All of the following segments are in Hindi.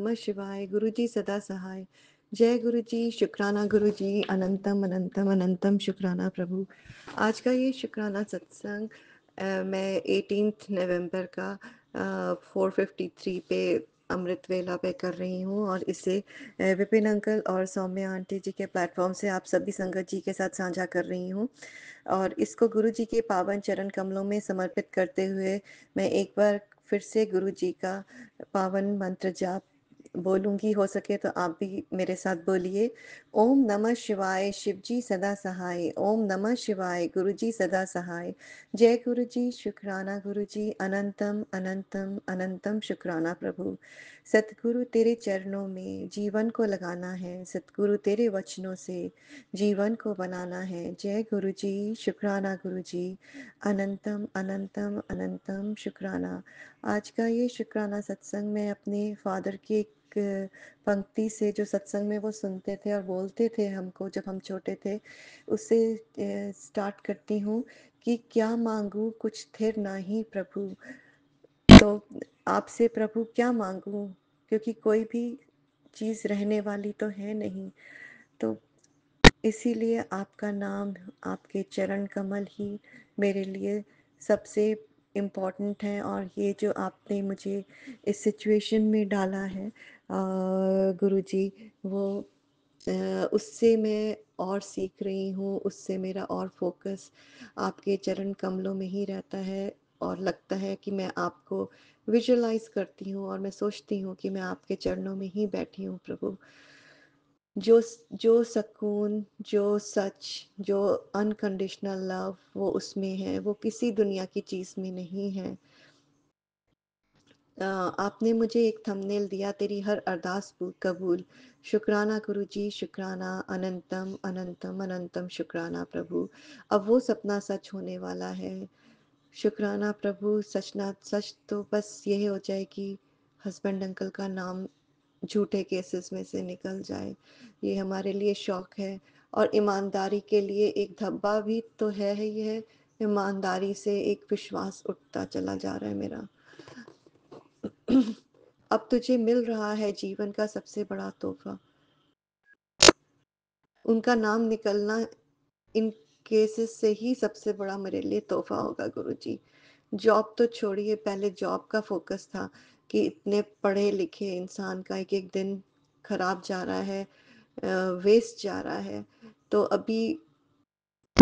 नमः शिवाय, गुरु जी सदा सहाय। जय गुरु जी, शुक्राना गुरु जी, अनंतम अनंतम अनंतम शुक्राना प्रभु। आज का ये शुक्राना सत्संग मैं 18 नवंबर का 4:53 पे अमृत वेला पे कर रही हूँ और इसे विपिन अंकल और सौम्या आंटी जी के प्लेटफॉर्म से आप सभी संगत जी के साथ साझा कर रही हूँ। और इसको गुरु जी के पावन चरण कमलों में समर्पित करते हुए मैं एक बार फिर से गुरु जी का पावन मंत्र जाप बोलूंगी। हो सके तो आप भी मेरे साथ बोलिए। ओम नमः शिवाय, शिव जी सदा सहाय। ओम नमः शिवाय, गुरु जी सदा सहाय। जय गुरु जी, शुक्राना गुरु जी, अनंतम अनंतम अनंतम शुक्राना प्रभु। सतगुरु तेरे चरणों में जीवन को लगाना है, सतगुरु तेरे वचनों से जीवन को बनाना है। जय गुरु जी, शुक्राना गुरु जी, अनंतम अनंतम अनंतम शुक्राना। आज का ये शुक्राना सत्संग में अपने फादर की एक पंक्ति से, जो सत्संग में वो सुनते थे और बोलते थे हमको जब हम छोटे थे, उससे स्टार्ट करती हूँ कि क्या मांगू कुछ थिर नाही प्रभु। तो आपसे प्रभु क्या मांगू, क्योंकि कोई भी चीज़ रहने वाली तो है नहीं। तो इसीलिए आपका नाम, आपके चरण कमल ही मेरे लिए सबसे इम्पोर्टेंट है। और ये जो आपने मुझे इस सिचुएशन में डाला है गुरुजी, वो उससे मैं और सीख रही हूँ, उससे मेरा और फोकस आपके चरण कमलों में ही रहता है। और लगता है कि मैं आपको विजुअलाइज करती हूँ और मैं सोचती हूँ कि मैं आपके चरणों में ही बैठी हूँ प्रभु। जो जो सुकून, जो सच, जो अनकंडीशनल लव वो उसमें है, वो किसी दुनिया की चीज़ में नहीं है। आपने मुझे एक थंबनेल दिया, तेरी हर अरदास कबूल। शुक्राना गुरु जी, शुक्राना, अनंतम अनंतम अनंतम शुक्राना प्रभु। अब वो सपना सच होने वाला है। शुक्राना प्रभु, सच ना सच तो बस यही हो जाए कि हस्बैंड अंकल का नाम झूठे केसेस में से निकल जाए। ये हमारे लिए शौक है। और ईमानदारी के लिए एक धब्बा भी तो है ही है। ईमानदारी से एक विश्वास उठता चला जा रहा है मेरा। अब तुझे मिल रहा है जीवन का सबसे बड़ा तोहफा। उनका नाम निकलना इन केसेस से ही सबसे बड़ा मेरे लिए तोहफा होगा गुरुजी। जॉब तो छोड़िए, पहले जॉब का फोकस था कि इतने पढ़े लिखे इंसान का एक एक दिन खराब जा रहा है, वेस्ट जा रहा है। तो अभी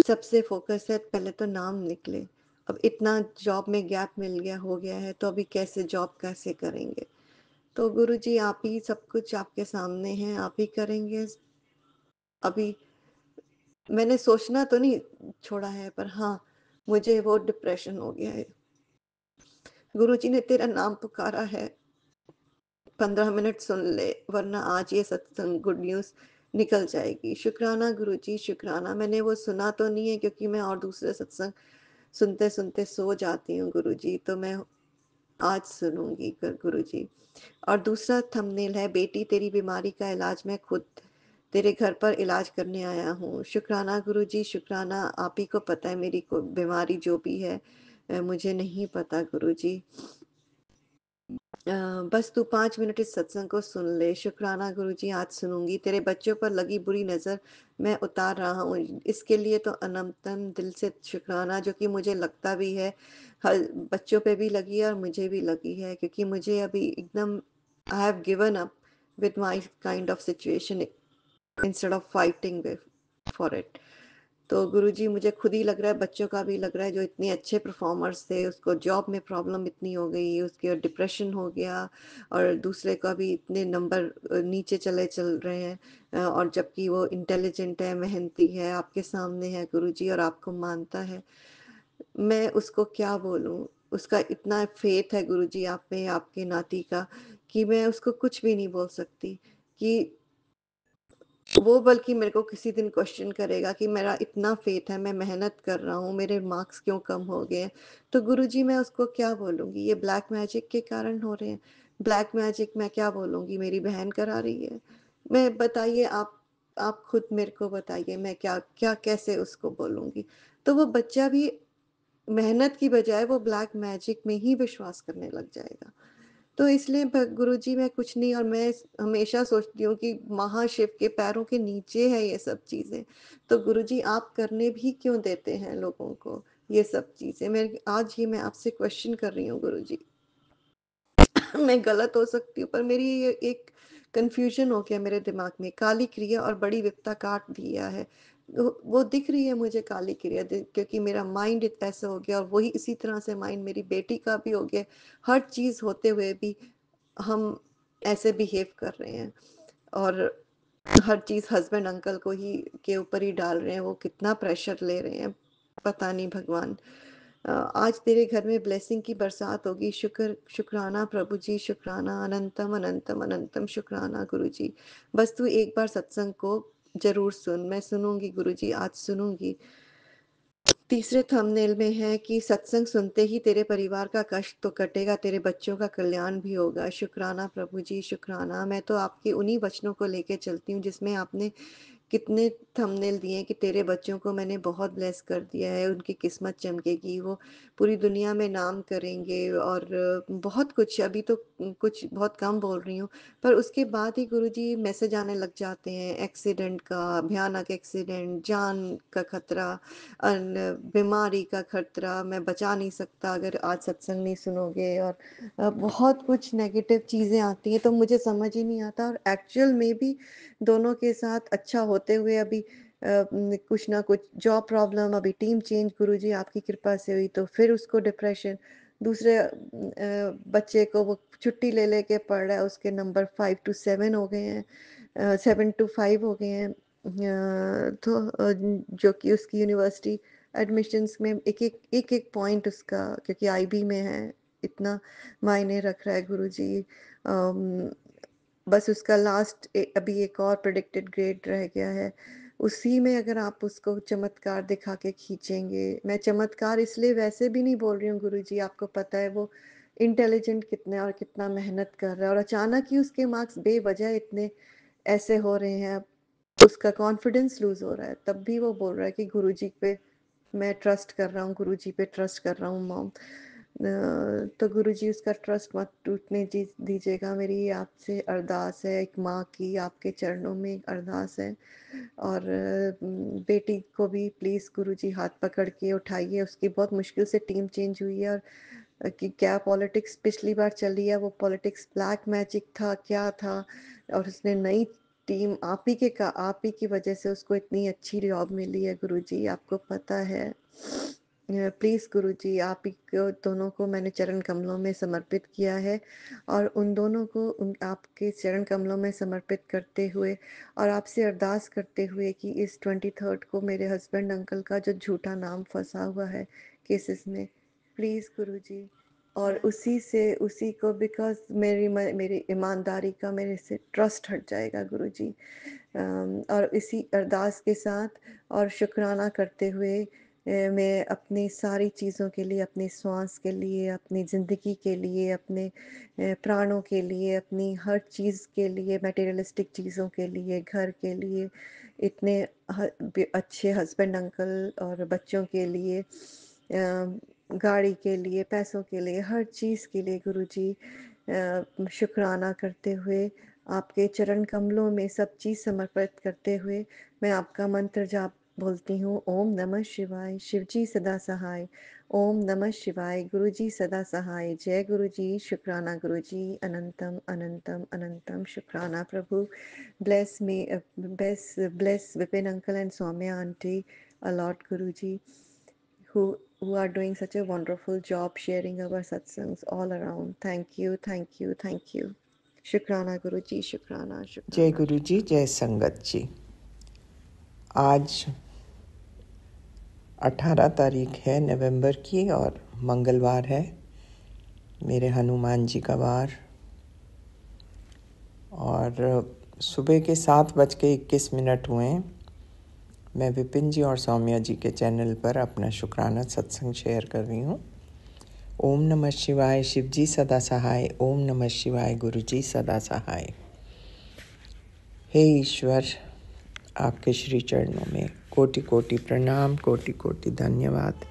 सबसे फोकस है पहले तो नाम निकले। अब इतना जॉब में गैप मिल गया, हो गया है, तो अभी कैसे जॉब कैसे करेंगे। तो गुरुजी आप ही, सब कुछ आपके सामने है, आप ही करेंगे। अभी मैंने सोचना तो नहीं छोड़ा है, पर हाँ, मुझे वो डिप्रेशन हो गया है। गुरुजी ने तेरा नाम पुकारा है, 15 मिनट सुन ले, वरना आज ये सत्संग गुड न्यूज निकल जाएगी। शुक्राना गुरुजी, शुक्राना। मैंने वो सुना तो नहीं है, क्योंकि मैं और दूसरे सत्संग सुनते सुनते सो जाती हूँ गुरुजी, तो मैं आज सुनूंगी गुरुजी। और दूसरा थंबनेल है, बेटी तेरी बीमारी का इलाज मैं खुद तेरे घर पर इलाज करने आया हूँ। शुक्राना गुरुजी, शुक्राना। आप ही को पता है मेरी को बीमारी जो भी है, मुझे नहीं पता गुरुजी। बस तू 5 मिनट इस सत्संग को सुन ले। शुक्राना गुरुजी, आज सुनूंगी। तेरे बच्चों पर लगी बुरी नजर मैं उतार रहा हूँ, इसके लिए तो अनंतम दिल से शुक्राना, जो कि मुझे लगता भी है हर बच्चों पे भी लगी है और मुझे भी लगी है, क्योंकि मुझे अभी एकदम I have given up with my kind of situation instead of fighting for it. तो गुरुजी मुझे खुद ही लग रहा है, बच्चों का भी लग रहा है, जो इतने अच्छे परफॉर्मर्स थे, उसको जॉब में प्रॉब्लम इतनी हो गई, उसके डिप्रेशन हो गया, और दूसरे का भी इतने नंबर नीचे चल रहे हैं। और जबकि वो इंटेलिजेंट है, मेहनती है, आपके सामने है गुरुजी और आपको मानता है। मैं उसको क्या बोलूं, उसका इतना फेथ है गुरुजी आप में, आपके नाती का, कि मैं उसको कुछ भी नहीं बोल सकती। कि वो बल्कि मेरे को किसी दिन क्वेश्चन करेगा कि मेरा इतना फेथ है, मैं मेहनत कर रहा हूँ, मेरे मार्क्स क्यों कम हो गए हैं। तो गुरुजी मैं उसको क्या बोलूँगी, ये ब्लैक मैजिक के कारण हो रहे हैं। ब्लैक मैजिक मैं क्या बोलूँगी, मेरी बहन करा रही है। मैं बताइए, आप खुद मेरे को बताइए, मैं क्या क्या कैसे उसको बोलूँगी। तो वो बच्चा भी मेहनत की बजाय वो ब्लैक मैजिक में ही विश्वास करने लग जाएगा। तो इसलिए गुरुजी मैं कुछ नहीं, और मैं हमेशा सोचती हूँ कि महाशिव के पैरों के नीचे है ये सब चीज़ें, तो गुरुजी आप करने भी क्यों देते हैं लोगों को ये सब चीज़ें? मैं आपसे क्वेश्चन कर रही हूँ गुरुजी। मैं गलत हो सकती हूँ, पर मेरी ये एक कन्फ्यूजन हो गया मेरे दिमाग में। काली क्रिया और बड़ी विपत्ता काट दिया है, वो दिख रही है मुझे काली क्रिया, क्योंकि मेरा माइंड ऐसा हो गया, और वही इसी तरह से माइंड मेरी बेटी का भी हो गया। हर चीज़ होते हुए भी हम ऐसे बिहेव कर रहे हैं, और हर चीज़ हस्बैंड अंकल को ही के ऊपर ही डाल रहे हैं। वो कितना प्रेशर ले रहे हैं, पता नहीं भगवान। आज तेरे घर में ब्लेसिंग की बरसात होगी। शुक्राना प्रभु जी, शुक्राना, अनंतम अनंतम अनंतम शुक्राना गुरु जी। बस तू एक बार सत्संग को जरूर सुन। मैं सुनूंगी गुरु जी, आज सुनूंगी। तीसरे थंबनेल में है कि सत्संग सुनते ही तेरे परिवार का कष्ट तो कटेगा, तेरे बच्चों का कल्याण भी होगा। शुक्राना प्रभु जी, शुक्राना। मैं तो आपके उन्हीं वचनों को लेके चलती हूँ जिसमें आपने कितने थंबनेल दिए कि तेरे बच्चों को मैंने बहुत ब्लेस कर दिया है, उनकी किस्मत चमकेगी, वो पूरी दुनिया में नाम करेंगे, और बहुत कुछ। अभी तो कुछ बहुत कम बोल रही हूँ, पर उसके बाद ही गुरुजी मैसेज आने लग जाते हैं एक्सीडेंट का, भयानक एक्सीडेंट, जान का खतरा, बीमारी का खतरा, मैं बचा नहीं सकता अगर आज सत्संग नहीं सुनोगे, और बहुत कुछ नेगेटिव चीज़ें आती हैं, तो मुझे समझ ही नहीं आता। और एक्चुअल में भी दोनों के साथ अच्छा होते हुए अभी कुछ ना कुछ जॉब प्रॉब्लम, अभी टीम चेंज गुरुजी आपकी कृपा से हुई, तो फिर उसको डिप्रेशन। दूसरे बच्चे को वो छुट्टी ले लेके पढ़ रहा है, उसके नंबर 5 to 7 हो गए हैं, 7 to 5 हो गए हैं। तो जो कि उसकी यूनिवर्सिटी एडमिशन्स में एक पॉइंट उसका, क्योंकि आईबी में है, इतना मायने रख रहा है गुरुजी। बस उसका लास्ट अभी एक और प्रेडिक्टेड ग्रेड रह गया है, उसी में अगर आप उसको चमत्कार दिखा के खींचेंगे। मैं चमत्कार इसलिए वैसे भी नहीं बोल रही हूँ गुरुजी, आपको पता है वो इंटेलिजेंट कितना है और कितना मेहनत कर रहा है, और अचानक ही उसके मार्क्स बेवजह इतने ऐसे हो रहे हैं। उसका कॉन्फिडेंस लूज हो रहा है, तब भी वो बोल रहा है कि गुरुजी पे मैं ट्रस्ट कर रहा हूँ, गुरुजी पे ट्रस्ट कर रहा हूँ मॉम। तो गुरुजी उसका ट्रस्ट मत टूटने दीजिएगा, मेरी आपसे अरदास है, एक माँ की आपके चरणों में एक अरदास है। और बेटी को भी प्लीज़ गुरुजी हाथ पकड़ के उठाइए, उसकी बहुत मुश्किल से टीम चेंज हुई है, और कि क्या पॉलिटिक्स पिछली बार चली है, वो पॉलिटिक्स ब्लैक मैजिक था क्या था, और उसने नई टीम आप ही की वजह से उसको इतनी अच्छी जॉब मिली है गुरुजी, आपको पता है। प्लीज़ गुरुजी आप ही को, दोनों को मैंने चरण कमलों में समर्पित किया है, और उन दोनों को आपके चरण कमलों में समर्पित करते हुए और आपसे अरदास करते हुए कि इस 23rd को मेरे हस्बैंड अंकल का जो झूठा नाम फंसा हुआ है केसेस में, प्लीज़ गुरुजी, और उसी को बिकॉज मेरी ईमानदारी का मेरे से ट्रस्ट हट जाएगा गुरुजी। और इसी अरदास के साथ और शुक्राना करते हुए मैं अपनी सारी चीज़ों के लिए, अपनी श्वास के लिए, अपनी ज़िंदगी के लिए, अपने प्राणों के लिए, अपनी हर चीज़ के लिए, मटेरियलिस्टिक चीज़ों के लिए, घर के लिए, इतने अच्छे हस्बैंड अंकल और बच्चों के लिए, गाड़ी के लिए, पैसों के लिए, हर चीज़ के लिए गुरुजी शुक्राना करते हुए, आपके चरण कमलों में सब चीज़ समर्पित करते हुए मैं आपका मंत्र जाप बोलती हूँ। ओम नमः शिवाय। शिवजी सदा सहाय। ओम नमः शिवाय। गुरुजी सदा सहाय। जय गुरुजी। शुक्राना गुरुजी। अनंतम अनंतम अनंतम शुक्राना प्रभु। Bless me, bless Vipin uncle and Soumya auntie a lot, Guruji, who are doing such a wonderful job sharing our satsangs all around. Thank you, thank you, thank you. शुक्राना गुरुजी, शुक्राना जय शुक्राना गुरु जी, जय संगत जी। आज 18 तारीख है नवंबर की और मंगलवार है, मेरे हनुमान जी का वार, और सुबह के 7:21 हुए हैं। मैं विपिन जी और सौम्या जी के चैनल पर अपना शुक्राना सत्संग शेयर कर रही हूँ। ओम नमः शिवाय। शिव जी सदा सहाय। ओम नमः शिवाय। गुरु जी सदा सहाय। हे ईश्वर, आपके श्री चरणों में कोटि कोटि प्रणाम, कोटि कोटि धन्यवाद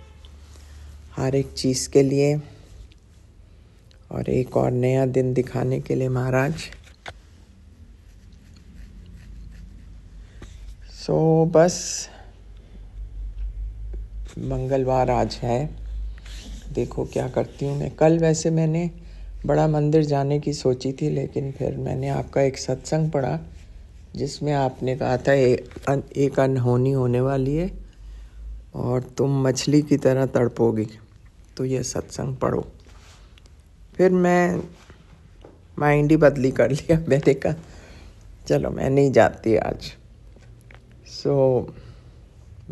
हर एक चीज़ के लिए। और एक और नया दिन दिखाने के लिए महाराज। बस मंगलवार आज है, देखो क्या करती हूँ मैं। कल वैसे मैंने बड़ा मंदिर जाने की सोची थी, लेकिन फिर मैंने आपका एक सत्संग पढ़ा जिसमें आपने कहा था एक अनहोनी होने वाली है और तुम मछली की तरह तड़पोगी, तो ये सत्संग पढ़ो। फिर मैं माइंड ही बदली कर लिया, मैंने कहा चलो मैं नहीं जाती आज।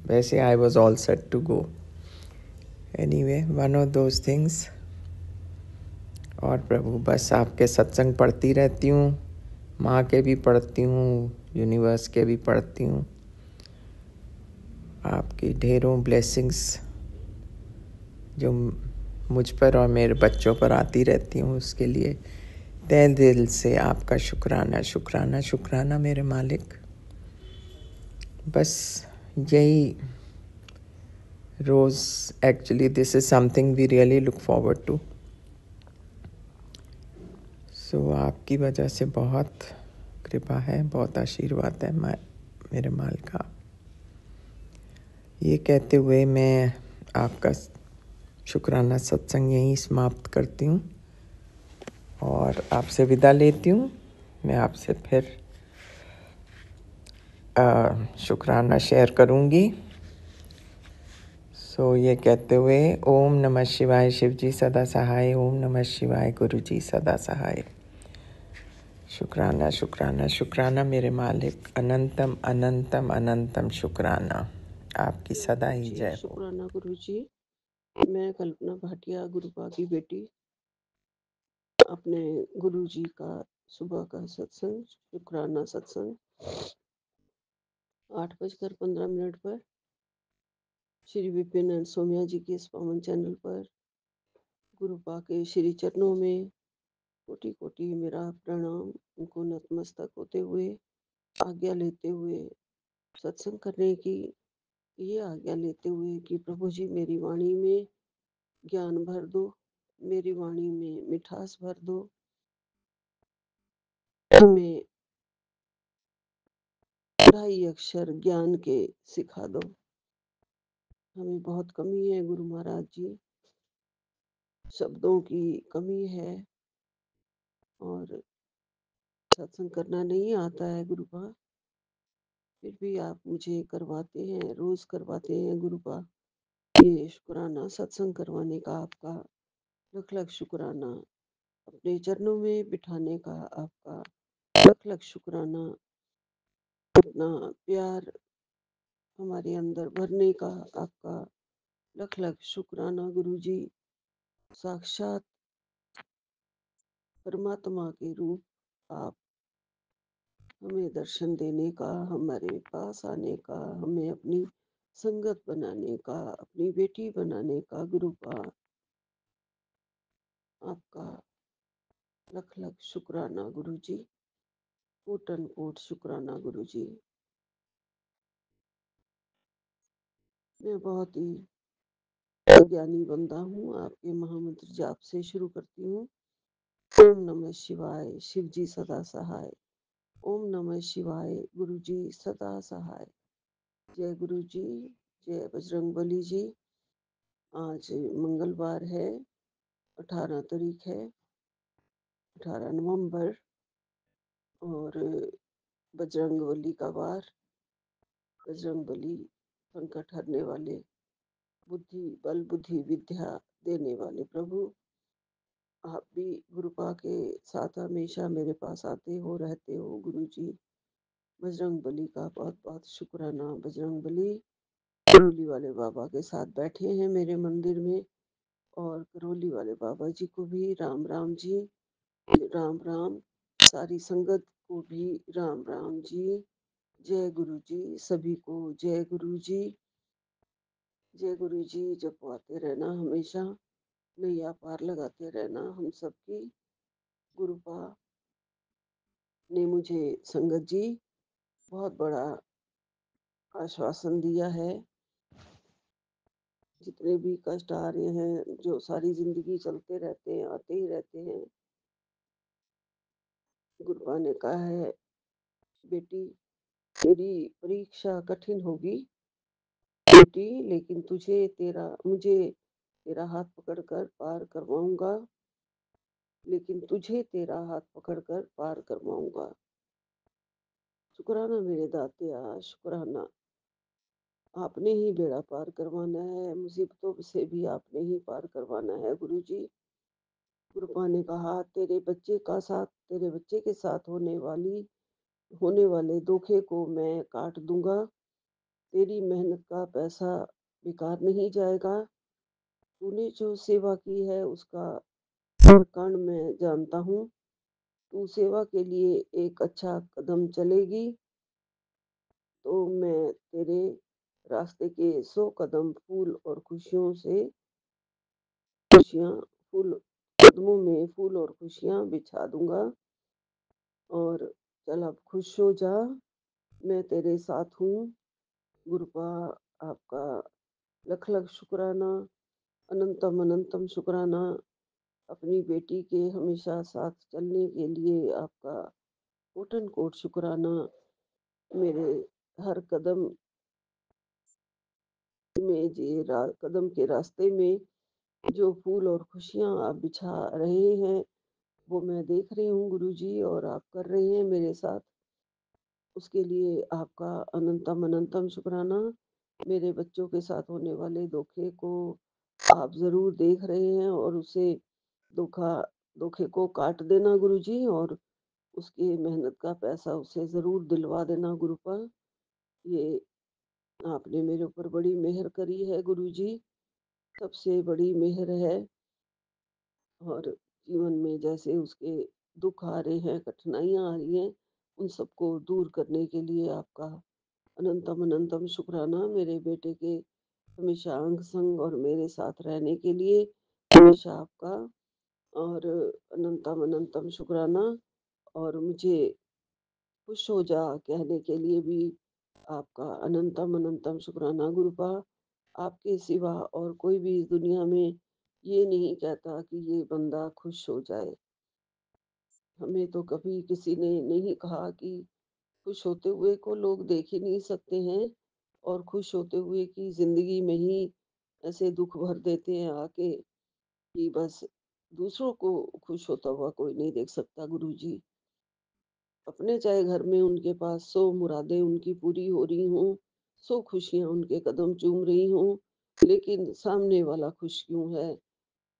वैसे I was all set to go anyway, one of those things. और प्रभु बस आपके सत्संग पढ़ती रहती हूँ, माँ के भी पढ़ती हूँ, यूनिवर्स के भी पढ़ती हूँ। आपकी ढेरों ब्लेसिंग्स जो मुझ पर और मेरे बच्चों पर आती रहती हूँ, उसके लिए तहे दिल से आपका शुक्राना शुक्राना शुक्राना मेरे मालिक। बस यही रोज़, actually this is something we really look forward to. आपकी वजह से बहुत कृपा है, बहुत आशीर्वाद है मेरे माल का। ये कहते हुए मैं आपका शुक्राना सत्संग यहीं समाप्त करती हूँ और आपसे विदा लेती हूँ। मैं आपसे फिर शुक्राना शेयर करूँगी। ये कहते हुए ओम नमः शिवाय, शिव जी सदा सहाय। ओम नमः शिवाय, गुरु जी सदा सहाय। शुक्राना शुक्राना शुक्राना मेरे मालिक, अनंतम अनंतम अनंतम शुक्राना। आपकी सदा ही जी, जय हो। शुक्राना गुरु जी। मैं कल्पना भाटिया, गुरुपा की बेटी, अपने गुरु जी का सुबह का सत्संग, शुक्राना सत्संग 8:15 पर श्री विपिन एंड सोम्या जी के इस पावन चैनल पर गुरुपा के श्री चरणों में कोटि कोटि मेरा प्रणाम। उनको नतमस्तक होते हुए आज्ञा लेते हुए सत्संग करने की ये आज्ञा लेते हुए कि प्रभु जी मेरी वाणी में ज्ञान भर दो, मेरी वाणी में मिठास भर दो, हमें 2.5 अक्षर ज्ञान के सिखा दो। हमें बहुत कमी है गुरु महाराज जी, शब्दों की कमी है और सत्संग करना नहीं आता है गुरुपा। फिर भी आप मुझे करवाते हैं, रोज करवाते हैं गुरुपा। ये शुक्राना सत्संग करवाने का आपका लख लख शुक्राना, अपने चरणों में बिठाने का आपका लख लख शुक्राना, अपना प्यार हमारे अंदर भरने का आपका लख लख शुक्राना गुरु जी। साक्षात परमात्मा के रूप आप हमें दर्शन देने का, हमारे पास आने का, हमें अपनी संगत बनाने का, अपनी बेटी बनाने का गुरुपा आपका लख लख शुक्राना गुरु जी। कोटन कोट शुक्राना गुरु जी। मैं बहुत ही ज्ञानी बंदा हूँ, आपके महामंत्र जाप से शुरू करती हूँ। ओम नमः शिवाय, शिव जी सदा सहाय। ओम नमः शिवाय, गुरु जी सदा सहाय। जय गुरु जी, जय बजरंगबली जी। आज मंगलवार है, 18 तारीख है, 18 नवंबर, और बजरंगबली का वार। बजरंगबली संकट हरने वाले, बुद्धि बल बुद्धि विद्या देने वाले प्रभु, आप भी गुरुपा के साथ हमेशा मेरे पास आते हो, रहते हो गुरु जी। बजरंगबली का बहुत बहुत शुक्राना। बजरंगबली करौली वाले बाबा के साथ बैठे हैं मेरे मंदिर में, और करौली वाले बाबा जी को भी राम राम जी, राम राम। सारी संगत को भी राम राम जी। जय गुरु जी, सभी को जय गुरु जी। जय गुरु जी। जपवाते रहना हमेशा, नैया पार लगाते रहना हम सबकी। गुरुपा ने मुझे संगत जी बहुत बड़ा आश्वासन दिया है जितने भी कष्ट आ रहे हैं, जो सारी ज़िंदगी चलते रहते हैं, आते ही रहते हैं। गुरुपा ने कहा है, बेटी तेरी परीक्षा कठिन होगी बेटी, लेकिन मुझे तेरा हाथ पकड़कर पार करवाऊँगा, लेकिन तुझे तेरा हाथ पकड़कर पार करवाऊँगा। शुक्राना मेरे दातिया, शुक्राना। आपने ही बेड़ा पार करवाना है, मुसीबतों से भी आपने ही पार करवाना है गुरुजी। गुरुपा ने कहा, तेरे बच्चे के साथ होने वाले धोखे को मैं काट दूंगा। तेरी मेहनत का पैसा बेकार नहीं जाएगा। तूने जो सेवा की है उसका हर कण मैं जानता हूँ। तू सेवा के लिए एक अच्छा कदम चलेगी तो मैं तेरे रास्ते के 100 कदम खुशियाँ फूल कदमों में फूल और खुशियाँ बिछा दूंगा। और चल अब खुश हो जा, मैं तेरे साथ हूँ। गुरुपा आपका लख लख शुक्राना, अनंतम अनंतम शुक्राना। अपनी बेटी के हमेशा साथ चलने के लिए आपका कोटन कोट शुक्राना। मेरे हर कदम के रास्ते में जो फूल और खुशियाँ आप बिछा रहे हैं वो मैं देख रही हूँ गुरुजी, और आप कर रहे हैं मेरे साथ। उसके लिए आपका अनंतम अनंतम शुक्राना। मेरे बच्चों के साथ होने वाले धोखे को आप ज़रूर देख रहे हैं, और उसे धोखा धोखे को काट देना गुरुजी, और उसकी मेहनत का पैसा उसे ज़रूर दिलवा देना गुरुपा। ये आपने मेरे ऊपर बड़ी मेहर करी है गुरुजी, सबसे बड़ी मेहर है। और जीवन में जैसे उसके दुख आ रहे हैं, कठिनाइयाँ आ रही हैं, उन सबको दूर करने के लिए आपका अनंतम अनंतम शुक्राना। मेरे बेटे के हमेशा अंग संग और मेरे साथ रहने के लिए हमेशा आपका और अनंतम अनंतम शुक्राना। और मुझे खुश हो जा कहने के लिए भी आपका अनंतम अनंतम शुक्राना गुरुपा। आपके सिवा और कोई भी इस दुनिया में ये नहीं कहता कि ये बंदा खुश हो जाए। हमें तो कभी किसी ने नहीं कहा कि खुश होते हुए को लोग देख ही नहीं सकते हैं, और खुश होते हुए की जिंदगी में ही ऐसे दुख भर देते हैं आके कि बस दूसरों को खुश होता हुआ कोई नहीं देख सकता गुरुजी। अपने चाहे घर में उनके पास 100 मुरादें उनकी पूरी हो रही हों, 100 खुशियाँ उनके कदम चूम रही हों, लेकिन सामने वाला खुश क्यों है?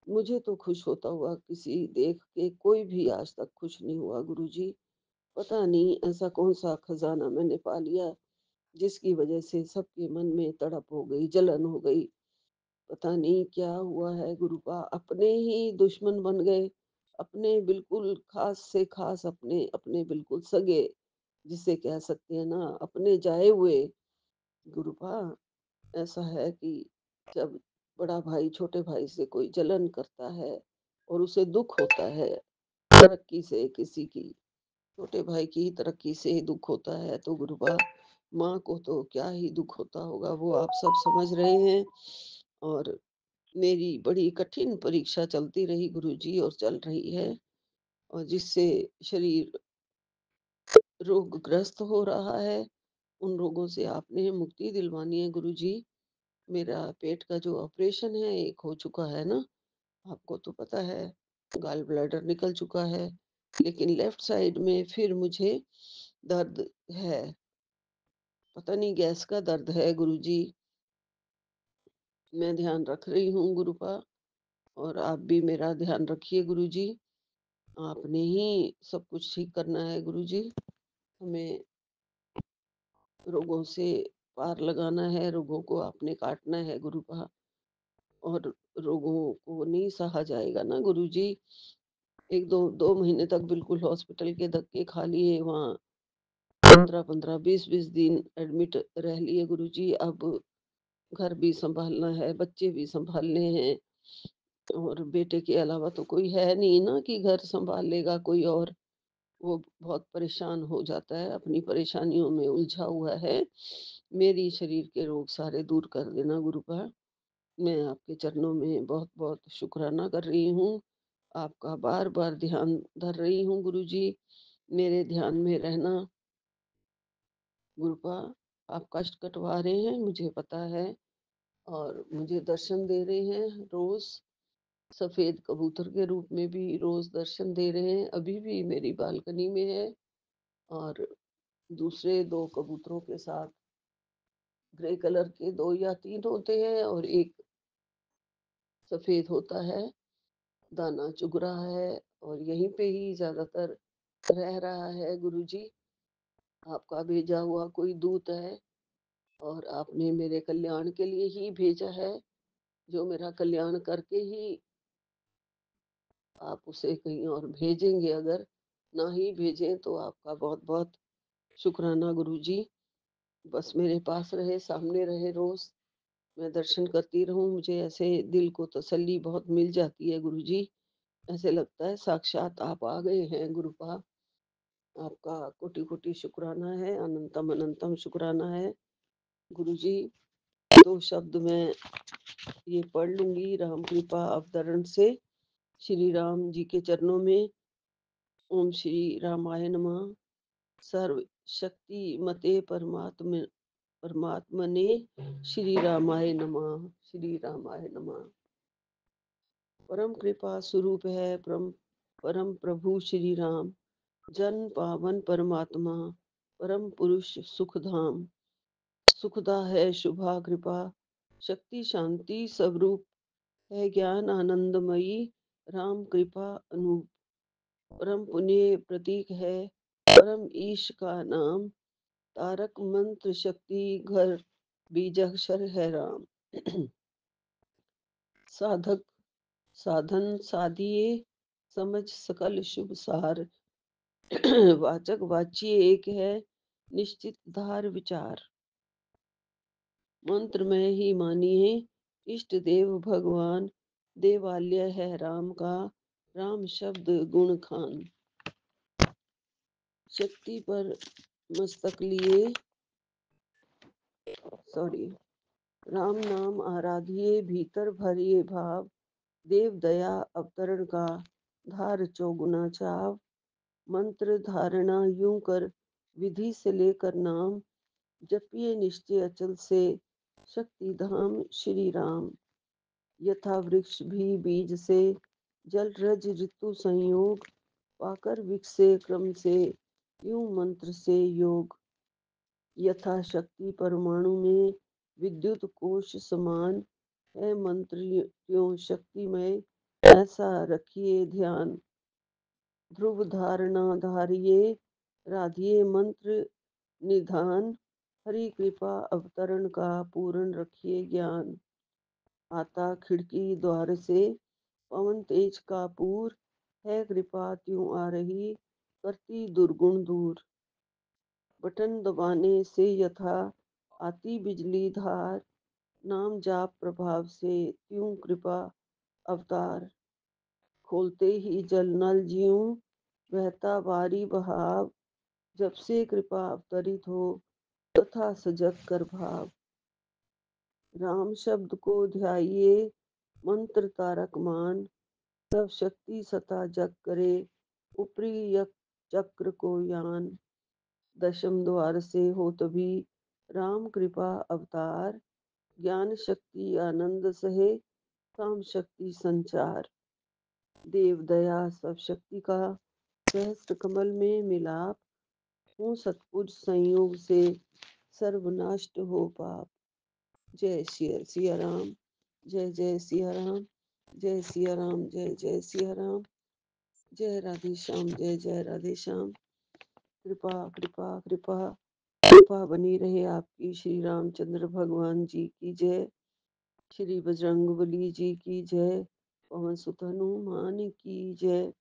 मुझे तो खुश होता हुआ किसी देख के कोई भी आज तक खुश नहीं हुआ गुरुजी। पता नहीं ऐसा कौन-सा खजाना मैंने पा लिया, जिसकी वजह से सबके मन में तड़प हो गई, जलन हो गई। पता नहीं क्या हुआ है गुरुपा, अपने ही दुश्मन बन गए। अपने बिल्कुल खास से खास अपने अपने बिल्कुल सगे, जिसे कह सकते हैं ना, अपने जाए हुए। गुरुपा ऐसा है कि जब बड़ा भाई छोटे भाई से कोई जलन करता है और उसे दुख होता है तरक्की से किसी की, छोटे भाई की तरक्की से ही दुख होता है, तो गुरुबा माँ को तो क्या ही दुख होता होगा वो आप सब समझ रहे हैं। और मेरी बड़ी कठिन परीक्षा चलती रही गुरुजी, और चल रही है, और जिससे शरीर रोगग्रस्त हो रहा है, उन रोगों से आपने मुक्ति दिलवानी है गुरुजी। मेरा पेट का जो ऑपरेशन है एक हो चुका है ना, आपको तो पता है, गॉल ब्लैडर निकल चुका है, लेकिन लेफ्ट साइड में फिर मुझे दर्द है। पता नहीं गैस का दर्द है गुरुजी। मैं ध्यान रख रही हूँ गुरुपा, और आप भी मेरा ध्यान रखिए गुरुजी। आपने ही सब कुछ ठीक करना है गुरुजी। हमें रोगों से पार लगाना है, रोगों को आपने काटना है गुरुपा, और रोगों को नहीं सहा जाएगा ना गुरुजी। एक दो 2 महीने तक बिल्कुल हॉस्पिटल के धक्के खा लिए, वहाँ 15-15, 20-20 दिन एडमिट रह लिए गुरुजी। अब घर भी सँभालना है, बच्चे भी सँभालने हैं, और बेटे के अलावा तो कोई है नहीं ना कि घर सँभाल लेगा कोई और। वो बहुत परेशान हो जाता है, अपनी परेशानियों में उलझा हुआ है। मेरी शरीर के रोग सारे दूर कर देना गुरुपा। मैं आपके चरणों में बहुत-बहुत शुकराना कर रही हूँ। आपका बार-बार ध्यान धर रही हूँ गुरुजी। मेरे ध्यान में रहना गुरुपा आप कष्ट कटवा रहे हैं, मुझे पता है, और मुझे दर्शन दे रहे हैं रोज़। सफ़ेद कबूतर के रूप में भी रोज़ दर्शन दे रहे हैं। अभी भी मेरी बालकनी में है, और दूसरे 2 कबूतरों के साथ ग्रे कलर के 2 या 3 होते हैं, और 1 सफ़ेद होता है। दाना चुग रहा है और यहीं पे ही ज़्यादातर रह रहा है गुरुजी। आपका भेजा हुआ कोई दूत है, और आपने मेरे कल्याण के लिए ही भेजा है। जो मेरा कल्याण करके ही आप उसे कहीं और भेजेंगे, अगर ना ही भेजें तो आपका बहुत-बहुत शुक्राना गुरुजी। बस मेरे पास रहे, सामने रहे रोज़, मैं दर्शन करती रहूँ, मुझे ऐसे दिल को तसल्ली बहुत मिल जाती है गुरुजी। ऐसे लगता है साक्षात आप आ गए हैं गुरुपा। आपका कोटि-कोटि शुक्राना है, अनंतम-अनंतम शुक्राना है गुरुजी। 2 शब्द मैं ये पढ़ लूँगी राम कृपा अवतरण से। श्री राम जी के चरणों में ओम श्री रामाय नमः। सर्व शक्ति मते परमात्मने श्री रामाय नमः। श्री रामाय नमः। परम कृपा स्वरूप है परम प्रभु श्री राम। जन पावन परमात्मा, परम पुरुष सुखधाम। सुखदा है शुभा कृपा, शक्ति शांति स्वरूप है ज्ञान आनंदमयी। राम कृपा अनूप, परम पुण्य प्रतीक है, परम ईश का नाम। तारक मंत्र शक्ति घर बीजाक्षर है राम। साधक साधन साधिए, समझ सकल शुभ सार। वाचक वाच्य एक है, निश्चित धार विचार। मंत्र में ही मानिए, इष्ट देव भगवान। देवालय है राम का, राम शब्द गुण खान। शक्ति पर मस्तक लिए, सॉरी, राम नाम आराधिए, भीतर भरिए भाव। देव दया अवतरण का, धार चौगुना चाव। मंत्र धारणा यूं कर, विधि से लेकर नाम। जपिए निश्चय अचल से, शक्ति धाम श्री राम। यथा वृक्ष भी बीज से, जल रज ऋतु संयोग। पाकर विकसे क्रम से, यूं मंत्र से योग। यथा शक्ति परमाणु में, विद्युत कोश समान। है मंत्र त्यों शक्तिमय, ऐसा रखिए ध्यान। ध्रुव धारणा धारिये, राधिये मंत्र निधान। हरि कृपा अवतरण का, पूर्ण रखिए ज्ञान। आता खिड़की द्वार से, पवन तेज का पूर। है कृपा त्यों आ रही, करती दुर्गुण दूर। बटन दबाने से यथा, आती बिजली धार। नाम जाप प्रभाव से, त्यों कृपा अवतार। खोलते ही जल नल ज्यों, बहता बारी बहाव। जब से कृपा अवतरित हो, तथा सजग कर भाव। राम शब्द को ध्याइए, मंत्र तारक मान। सब शक्ति सता जग करे, ऊपरी चक्र को यान। दशम द्वार से हो तभी, राम कृपा अवतार। ज्ञान शक्ति आनंद सहे, काम शक्ति संचार। देव दया सब शक्ति का, सहस्त्र कमल में मिलाप। हूँ सतपुज संयोग से, सर्वनाष्ट हो पाप। जय सिया राम, जय जय सिया राम, जय सिया राम, जय जय सिया राम। जय राधे श्याम, जय जय राधे श्याम। कृपा कृपा कृपा कृपा बनी रहे आपकी। श्री रामचंद्र भगवान जी की जय। श्री बजरंगबली जी की जय। पवन सुत हनुमान की जय।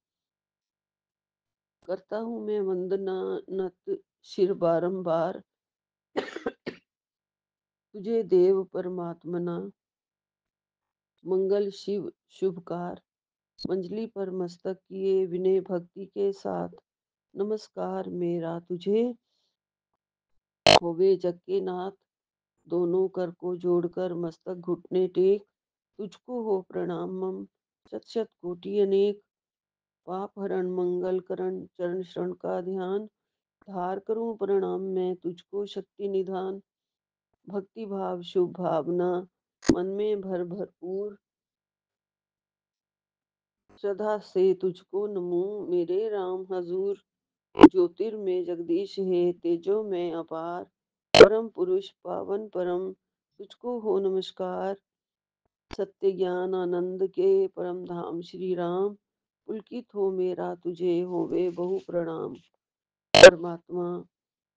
करता हूँ मैं वंदना नत शिर बारंबार। तुझे देव परमात्मना, मंगल शिव शुभकार। मंजली पर मस्तक किए, विनय भक्ति के साथ। नमस्कार मेरा तुझे, होवे जग के नाथ। दोनों कर को जोड़कर, मस्तक घुटने टेक। तुझको हो प्रणाम मम, शत शत कोटि अनेक। पाप हरण मंगल करण, चरण शरण का ध्यान। धार करूं प्रणाम मैं तुझको शक्ति निधान। भक्ति भाव शुभ भावना, मन में भर भरपूर। श्रद्धा से तुझको नमूं मेरे राम हजूर। ज्योतिर्मय जगदीश है तेजो में अपार। परम पुरुष पावन परम, तुझको हो नमस्कार। सत्य ज्ञान आनंद के परम धाम श्री राम। पुलकित हो मेरा तुझे होवे बहु प्रणाम। परमात्मा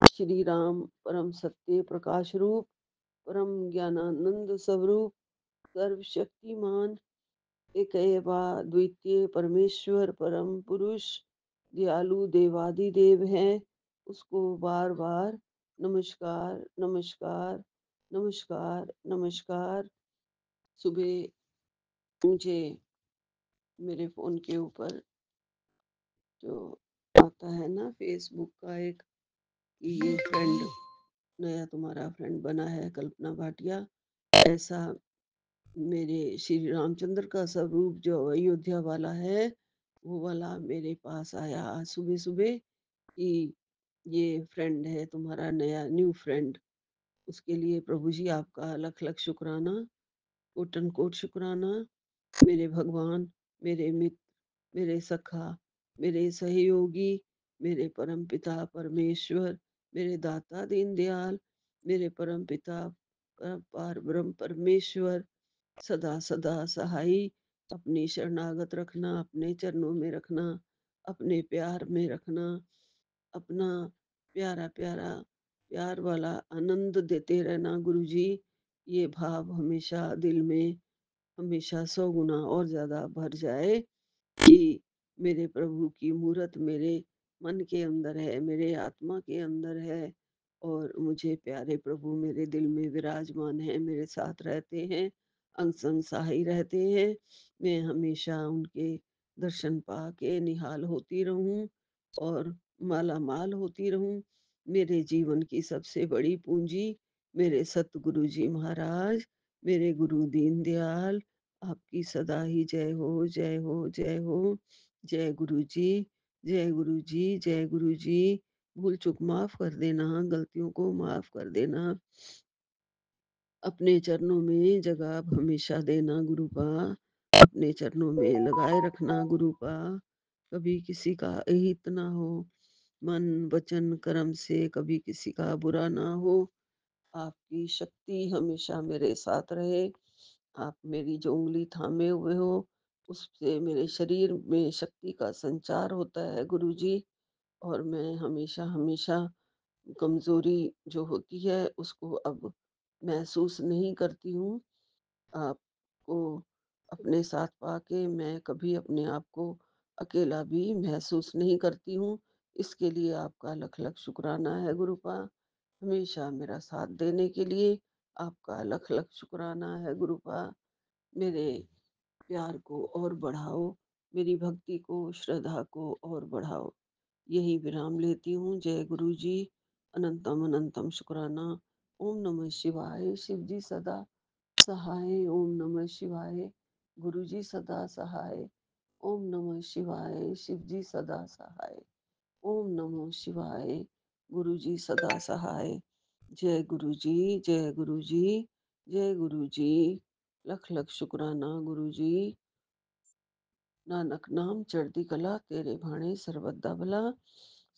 श्री राम परम सत्य प्रकाश रूप, परम ज्ञानानंद स्वरूप, सर्वशक्तिमान, एकएवा द्वितीय परमेश्वर परम पुरुष, दयालु देवादिदेव है। उसको बार बार नमस्कार नमस्कार नमस्कार नमस्कार। सुबह मुझे मेरे फोन के ऊपर जो आता है ना फेसबुक का एक, कि ये फ्रेंड नया तुम्हारा फ्रेंड बना है कल्पना भाटिया, ऐसा मेरे श्री रामचंद्र का स्वरूप जो अयोध्या वाला है वो वाला मेरे पास आया आज सुबह सुबह, कि ये फ्रेंड है तुम्हारा नया न्यू फ्रेंड। उसके लिए प्रभु जी आपका लख लख शुक्राना, कोटन कोट शुक्राना। मेरे भगवान, मेरे मित्र, मेरे सखा, मेरे सहयोगी, मेरे परम पिता परमेश्वर, मेरे दाता दीनदयाल, मेरे परम पिता पार ब्रह्म परमेश्वर, सदा सदा सहाई, अपनी शरणागत रखना, अपने चरणों में रखना, अपने प्यार में रखना, अपना प्यारा प्यारा प्यार वाला आनंद देते रहना गुरु जी। ये भाव हमेशा दिल में हमेशा 100 गुना और ज्यादा भर जाए, कि मेरे प्रभु की मूरत मेरे मन के अंदर है, मेरे आत्मा के अंदर है, और मुझे प्यारे प्रभु मेरे दिल में विराजमान है, मेरे साथ रहते हैं, अंग संग सहाय रहते हैं। मैं हमेशा उनके दर्शन पाके निहाल होती रहूं और माला माल होती रहूं। मेरे जीवन की सबसे बड़ी पूंजी मेरे सतगुरु जी महाराज, मेरे गुरु दीनदयाल, आपकी सदा ही जय हो जय हो जय हो। जय गुरु जी, जय गुरु जी, जय गुरु जी। भूल चूक माफ कर देना, गलतियों को माफ कर देना, अपने चरणों में जगह हमेशा देना गुरु पा, अपने चरणों में लगाए रखना गुरु पा। कभी किसी का अहित ना हो, मन वचन कर्म से कभी किसी का बुरा ना हो। आपकी शक्ति हमेशा मेरे साथ रहे। आप मेरी जो उंगली थामे हुए हो उससे मेरे शरीर में शक्ति का संचार होता है गुरु जी। और मैं हमेशा हमेशा कमजोरी जो होती है उसको अब महसूस नहीं करती हूँ। आपको अपने साथ पाके मैं कभी अपने आप को अकेला भी महसूस नहीं करती हूँ। इसके लिए आपका लख लख शुक्राना है गुरुपा। हमेशा मेरा साथ देने के लिए आपका लख लख शुक्राना है गुरुपा। मेरे प्यार को और बढ़ाओ, मेरी भक्ति को श्रद्धा को और बढ़ाओ। यही विराम लेती हूँ। जय गुरु जी, अनंतम अनंतम शुक्राना। ओम नमः शिवाय। शिव जी सदा सहाय। ओम नमः शिवाय। गुरु जी सदा सहाय। ओम नमः शिवाय। शिव जी सदा सहाय। ओम नमः शिवाय। गुरु जी सदा सहाय। जय गुरु जी, जय गुरु जी, जय गुरु जी। लख लख शुक्राना गुरु जी। नानक नाम चढ़ती कला तेरे भाणे सर्वदा भला।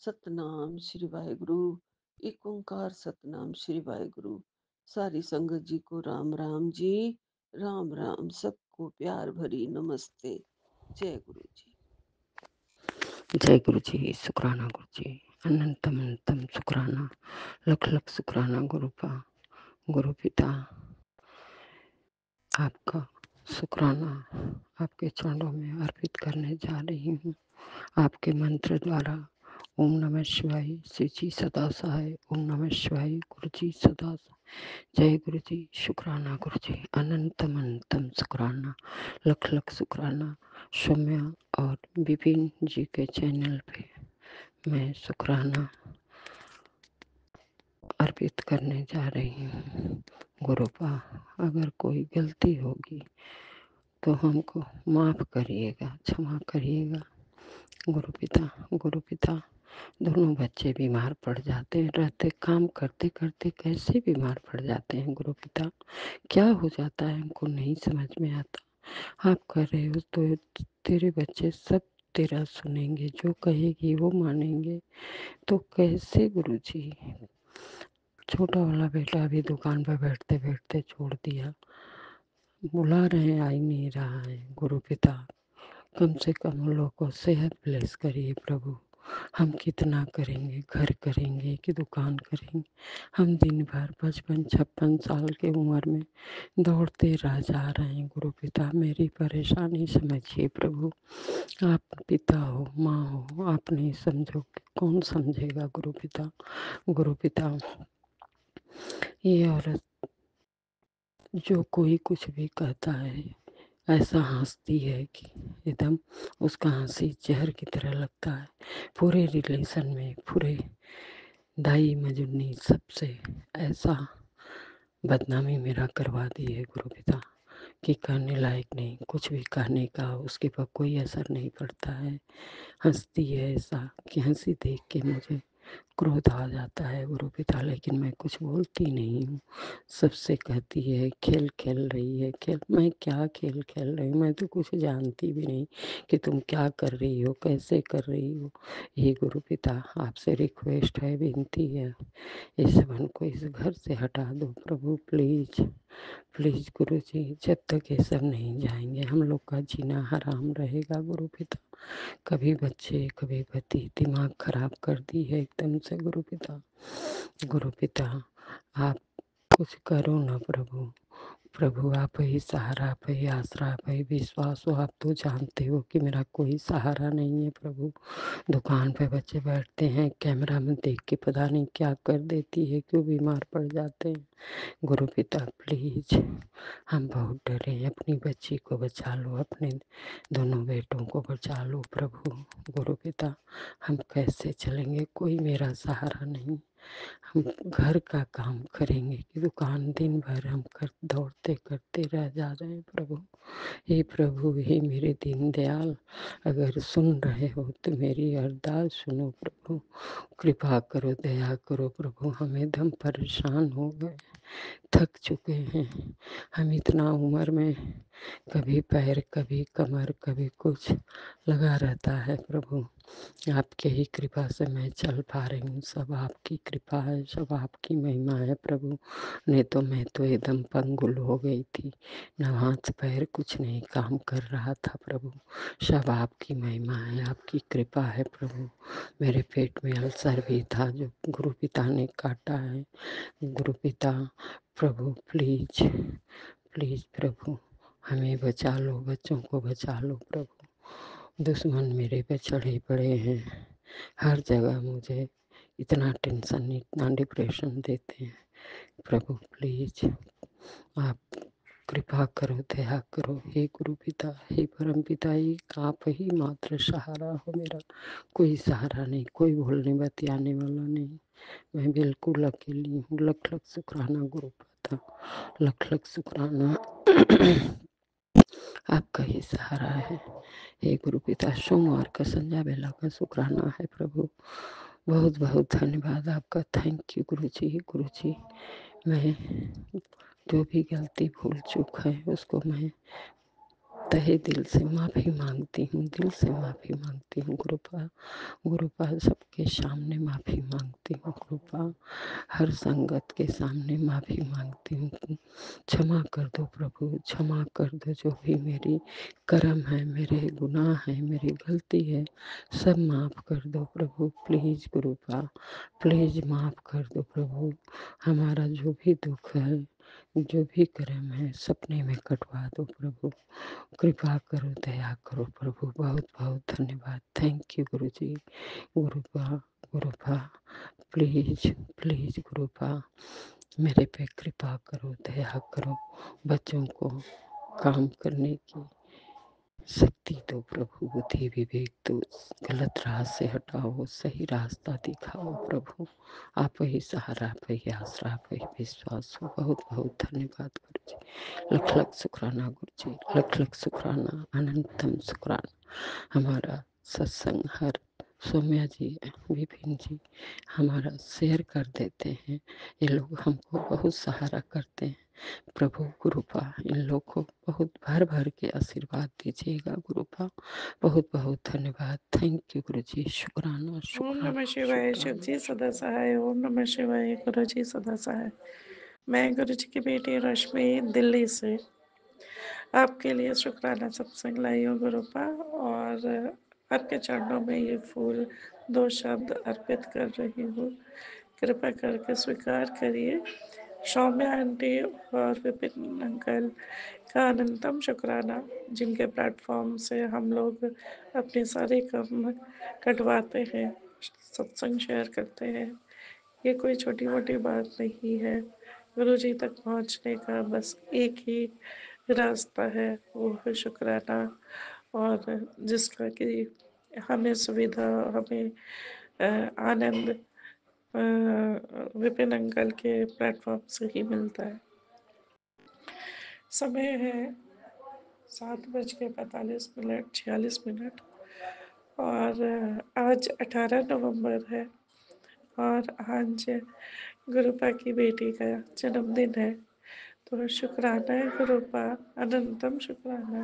सतनाम श्री वाहिगुरु, एक ओंकार सतनाम श्री वाहिगुरु। सारी संगत जी को राम राम जी, राम राम। सबको प्यार भरी नमस्ते। जय गुरु जी। जय गुरु जी, शुक्राना गुरु जी, अनंतम अनंतम शुक्राना, लख लख शुक्राना गुरुपा, गुरु पिता। आपका शुक्राना आपके चरणों में अर्पित करने जा रही हूँ। आपके मंत्र द्वारा ओम नमः शिवाय, शिव जी सदा सहाय। ओम नमः शिवाय, गुरु जी सदा सहाय। जय गुरु जी, शुक्राना गुरु जी, अनंतम अनंतम शुक्राना, लख लख शुक्राना। सौम्या और विपिन जी के चैनल पे मैं शुक्राना अर्पित करने जा रही हूँ। गुरुपा, अगर कोई गलती होगी तो हमको माफ़ करिएगा, क्षमा करिएगा। गुरु पिता दोनों बच्चे बीमार पड़ जाते हैं, रहते काम करते करते कैसे बीमार पड़ जाते हैं गुरु पिता, क्या हो जाता है हमको नहीं समझ में आता। आप कर रहे हो तो तेरे बच्चे सब तेरा सुनेंगे, जो कहेगी वो मानेंगे, तो कैसे गुरुजी। छोटा वाला बेटा अभी दुकान पर बैठते बैठते छोड़ दिया, बुला रहे हैं, आ ही नहीं रहा है गुरु पिता। कम से कम उन लोग को सेहत ब्लेस करिए प्रभु। हम कितना करेंगे, घर करेंगे कि दुकान करेंगे। हम दिन भर 55-56 साल की उम्र में दौड़ते रह जा रहे हैं गुरु पिता। मेरी परेशानी समझिए प्रभु। आप पिता हो, माँ हो, आप नहीं समझोगे कौन समझेगा गुरु पिता। गुरु पिता ये औरत जो कोई कुछ भी कहता है ऐसा हंसती है कि एकदम उसका हंसी जहर की तरह लगता है। पूरे रिलेशन में, पूरे दाई मजुन्नी सबसे ऐसा बदनामी मेरा करवा दी है गुरु पिता कि कहने लायक नहीं, कुछ भी कहने का उसके पर कोई असर नहीं पड़ता है। हंसती है ऐसा कि हंसी देख के मुझे क्रोध आ जाता है गुरु पिता, लेकिन मैं कुछ बोलती नहीं हूँ। सबसे कहती है खेल खेल रही है खेल। मैं क्या खेल खेल रही हूँ, मैं तो कुछ जानती भी नहीं कि तुम क्या कर रही हो, कैसे कर रही हो। ये गुरु पिता आपसे रिक्वेस्ट है, विनती है, इस मन को इस घर से हटा दो प्रभु प्लीज प्लीज गुरु जी। जब तक ये सब नहीं जाएंगे हम लोग का जीना हराम रहेगा गुरु पिता। कभी बच्चे कभी पति दिमाग खराब कर दी है एकदम से गुरु पिता। गुरु पिता आप कुछ करो ना प्रभु। प्रभु आप ही सहारा, आप ही आसरा, आप ही विश्वास हो। आप तो जानते हो कि मेरा कोई सहारा नहीं है प्रभु। दुकान पे बच्चे बैठते हैं, कैमरा में देख के पता नहीं क्या कर देती है, क्यों बीमार पड़ जाते हैं गुरु पिता प्लीज। हम बहुत डरे हैं, अपनी बच्ची को बचा लो, अपने दोनों बेटों को बचा लो प्रभु। गुरु पिता हम कैसे चलेंगे, कोई मेरा सहारा नहीं। हम घर का काम करेंगे कि दुकान, दिन भर हम कर दौड़ते करते रह जा रहे हैं प्रभु। हे प्रभु, हे मेरे दीन दयाल, अगर सुन रहे हो तो मेरी अरदास सुनो प्रभु। कृपा करो, दया करो प्रभु। हम एकदम परेशान हो गए, थक चुके हैं हम। इतना उम्र में कभी पैर, कभी कमर, कभी कुछ लगा रहता है प्रभु। आपके ही कृपा से मैं चल पा रही हूँ। सब आपकी कृपा है, सब आपकी महिमा है प्रभु। नहीं तो मैं तो एकदम पंगुल हो गई थी, न हाथ पैर कुछ नहीं काम कर रहा था प्रभु। सब आपकी महिमा है, आपकी कृपा है प्रभु। मेरे पेट में अल्सर भी था जो गुरु पिता ने काटा है गुरु पिता। प्रभु प्लीज प्लीज प्रभु हमें बचा लो, बच्चों को बचा लो प्रभु। दुश्मन मेरे पे चढ़े पड़े हैं, हर जगह मुझे इतना टेंशन, इतना डिप्रेशन देते हैं प्रभु प्लीज आप कृपा करो, दया करो। हे गुरु पिता, हे परम पिता, एक आप ही मात्र सहारा हो मेरा। कोई सहारा नहीं, कोई बोलने बतियाने वाला नहीं। मैं बिल्कुल अकेली हूँ। लख लख शुक्राना गुरु पिता, लख लख शुक्राना। आपका ही सहारा है हे गुरु पिता। सोमवार का संध्या बेला का शुक्राना है प्रभु। बहुत बहुत धन्यवाद आपका। थैंक यू गुरु जी। गुरु जी मैं जो भी गलती भूल चूक है उसको मैं तहे दिल से माफ़ी मांगती हूँ, दिल से माफ़ी मांगती हूँ गुरुपा। गुरुपा सबके सामने माफ़ी मांगती हूँ गुरुपा, हर संगत के सामने माफ़ी मांगती हूँ। क्षमा कर दो प्रभु, क्षमा कर दो। जो भी मेरी कर्म है, मेरे गुनाह है, मेरी गलती है, सब माफ़ कर दो प्रभु प्लीज़ गुरुपा, प्लीज़ माफ़ कर दो प्रभु। हमारा जो भी दुख है, जो भी कर्म है, सपने में कटवा दो प्रभु। कृपा करो, दया करो प्रभु। बहुत बहुत धन्यवाद। Thank you Guru ji. गुरुपा गुरुपा please please गुरुपा मेरे पे कृपा करो, दया करो। बच्चों को काम करने की शक्ति दो प्रभु, बुद्धि विवेक दो, गलत राह से हटाओ, सही रास्ता दिखाओ प्रभु। आप ही सहारा, आप ही आसरा, आप ही विश्वास हो। बहुत बहुत धन्यवाद गुरु। लख लख शुक्राना गुरु जी, लख लख शुक्राना, अनंतम शुक्राना। हमारा सत्संग हर सौम्या जी, विपिन जी हमारा शेयर कर देते हैं। ये लोग हमको बहुत सहारा करते हैं। प्रभु गुरुपा इन लोग को बहुत भर भर के आशीर्वाद दीजिएगा गुरुपा। बहुत बहुत धन्यवाद। थैंक यू गुरु जी। शुक्राना ओम शुक्राना नमः शिवाय। शिव जी सदा सहाय। ओम नमः शिवाय। गुरु जी सदा सहाय। मैं गुरु जी की बेटी रश्मि दिल्ली से आपके लिए शुक्राना सत्संग लाई हूँ गुरुपा, और आपके चरणों में ये फूल 2 शब्द अर्पित कर रही हूँ। कृपा करके स्वीकार करिए। सौम्या आंटी और विपिन अंकल का अनंतम शुक्राना, जिनके प्लेटफॉर्म से हम लोग अपने सारे काम कटवाते हैं, सत्संग शेयर करते हैं। ये कोई छोटी मोटी बात नहीं है। गुरु जी तक पहुंचने का बस एक ही रास्ता है, वो है शुक्राना। और जिसका कि हमें सुविधा, हमें आनंद विपिन अंकल के प्लेटफॉर्म से ही मिलता है। समय है 7:45 और आज 18 नवंबर है, और आज गुरुपा की बेटी का जन्मदिन है। तो शुक्राना है गुरुपा, अनंतम शुक्राना।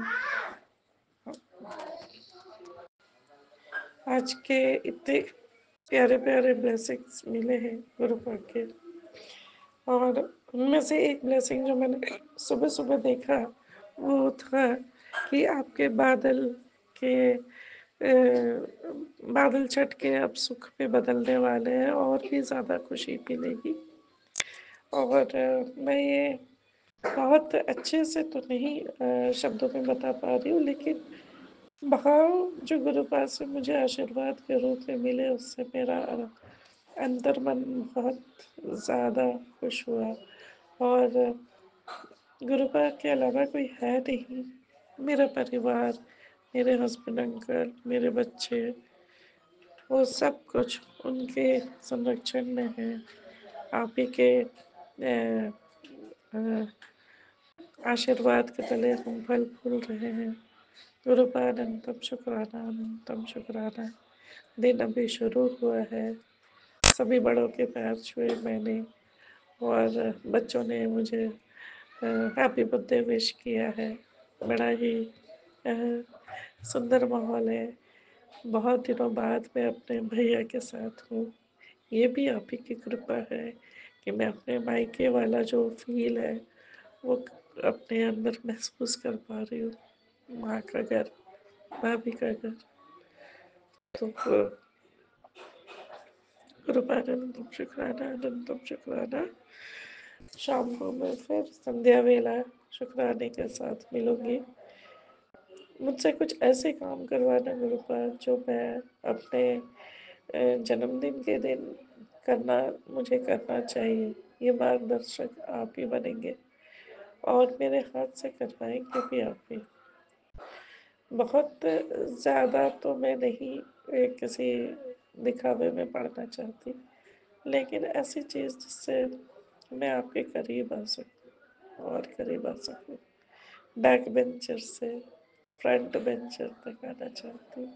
आज के इतने प्यारे प्यारे ब्लेसिंग्स मिले हैं गुरुपा के, और उनमें से एक ब्लेसिंग जो मैंने सुबह सुबह देखा वो था कि आपके बादल के बादल छट के अब सुख पे बदलने वाले हैं, और भी ज़्यादा खुशी मिलेगी। और मैं ये बहुत अच्छे से तो नहीं शब्दों में बता पा रही हूँ, लेकिन भाव जो गुरुपा से मुझे आशीर्वाद के रूप में मिले, उससे मेरा अंतर मन बहुत ज़्यादा खुश हुआ। और गुरुपा के अलावा कोई है नहीं। मेरा परिवार, मेरे हस्बैंड अंकल, मेरे बच्चे, वो सब कुछ उनके संरक्षण में है। आप ही के आशीर्वाद के तले हम फल फूल रहे हैं। गुरुपा अनंतम शुक्राना, अनंतम शुक्राना। दिन अभी शुरू हुआ है। सभी बड़ों के पैर छुए मैंने, और बच्चों ने मुझे हैप्पी बर्थडे विश किया है। बड़ा ही सुंदर माहौल है। बहुत दिनों बाद मैं अपने भैया के साथ हूँ। ये भी आप ही की कृपा है कि मैं अपने मायके वाला जो फील है वो अपने अंदर महसूस कर पा रही हूँ। माँ का घर, भाभी का घर। तो कृपा अनंतम शुक्राना, अनंतम शुक्राना। शाम को मैं फिर संध्या वेला शुक्राने के साथ मिलूंगी। मुझसे कुछ ऐसे काम करवाना गुरुपा जो मैं अपने जन्मदिन के दिन करना, मुझे करना चाहिए। ये मार्गदर्शक आप ही बनेंगे, और मेरे हाथ से करवाएंगे भी आप ही। बहुत ज़्यादा तो मैं नहीं किसी दिखावे में पड़ना चाहती, लेकिन ऐसी चीज़ जिससे मैं आपके करीब आ सकूँ और करीब आ सकूँ। बैक बेंचर से फ्रंट बेंचर तक आना चाहती हूँ।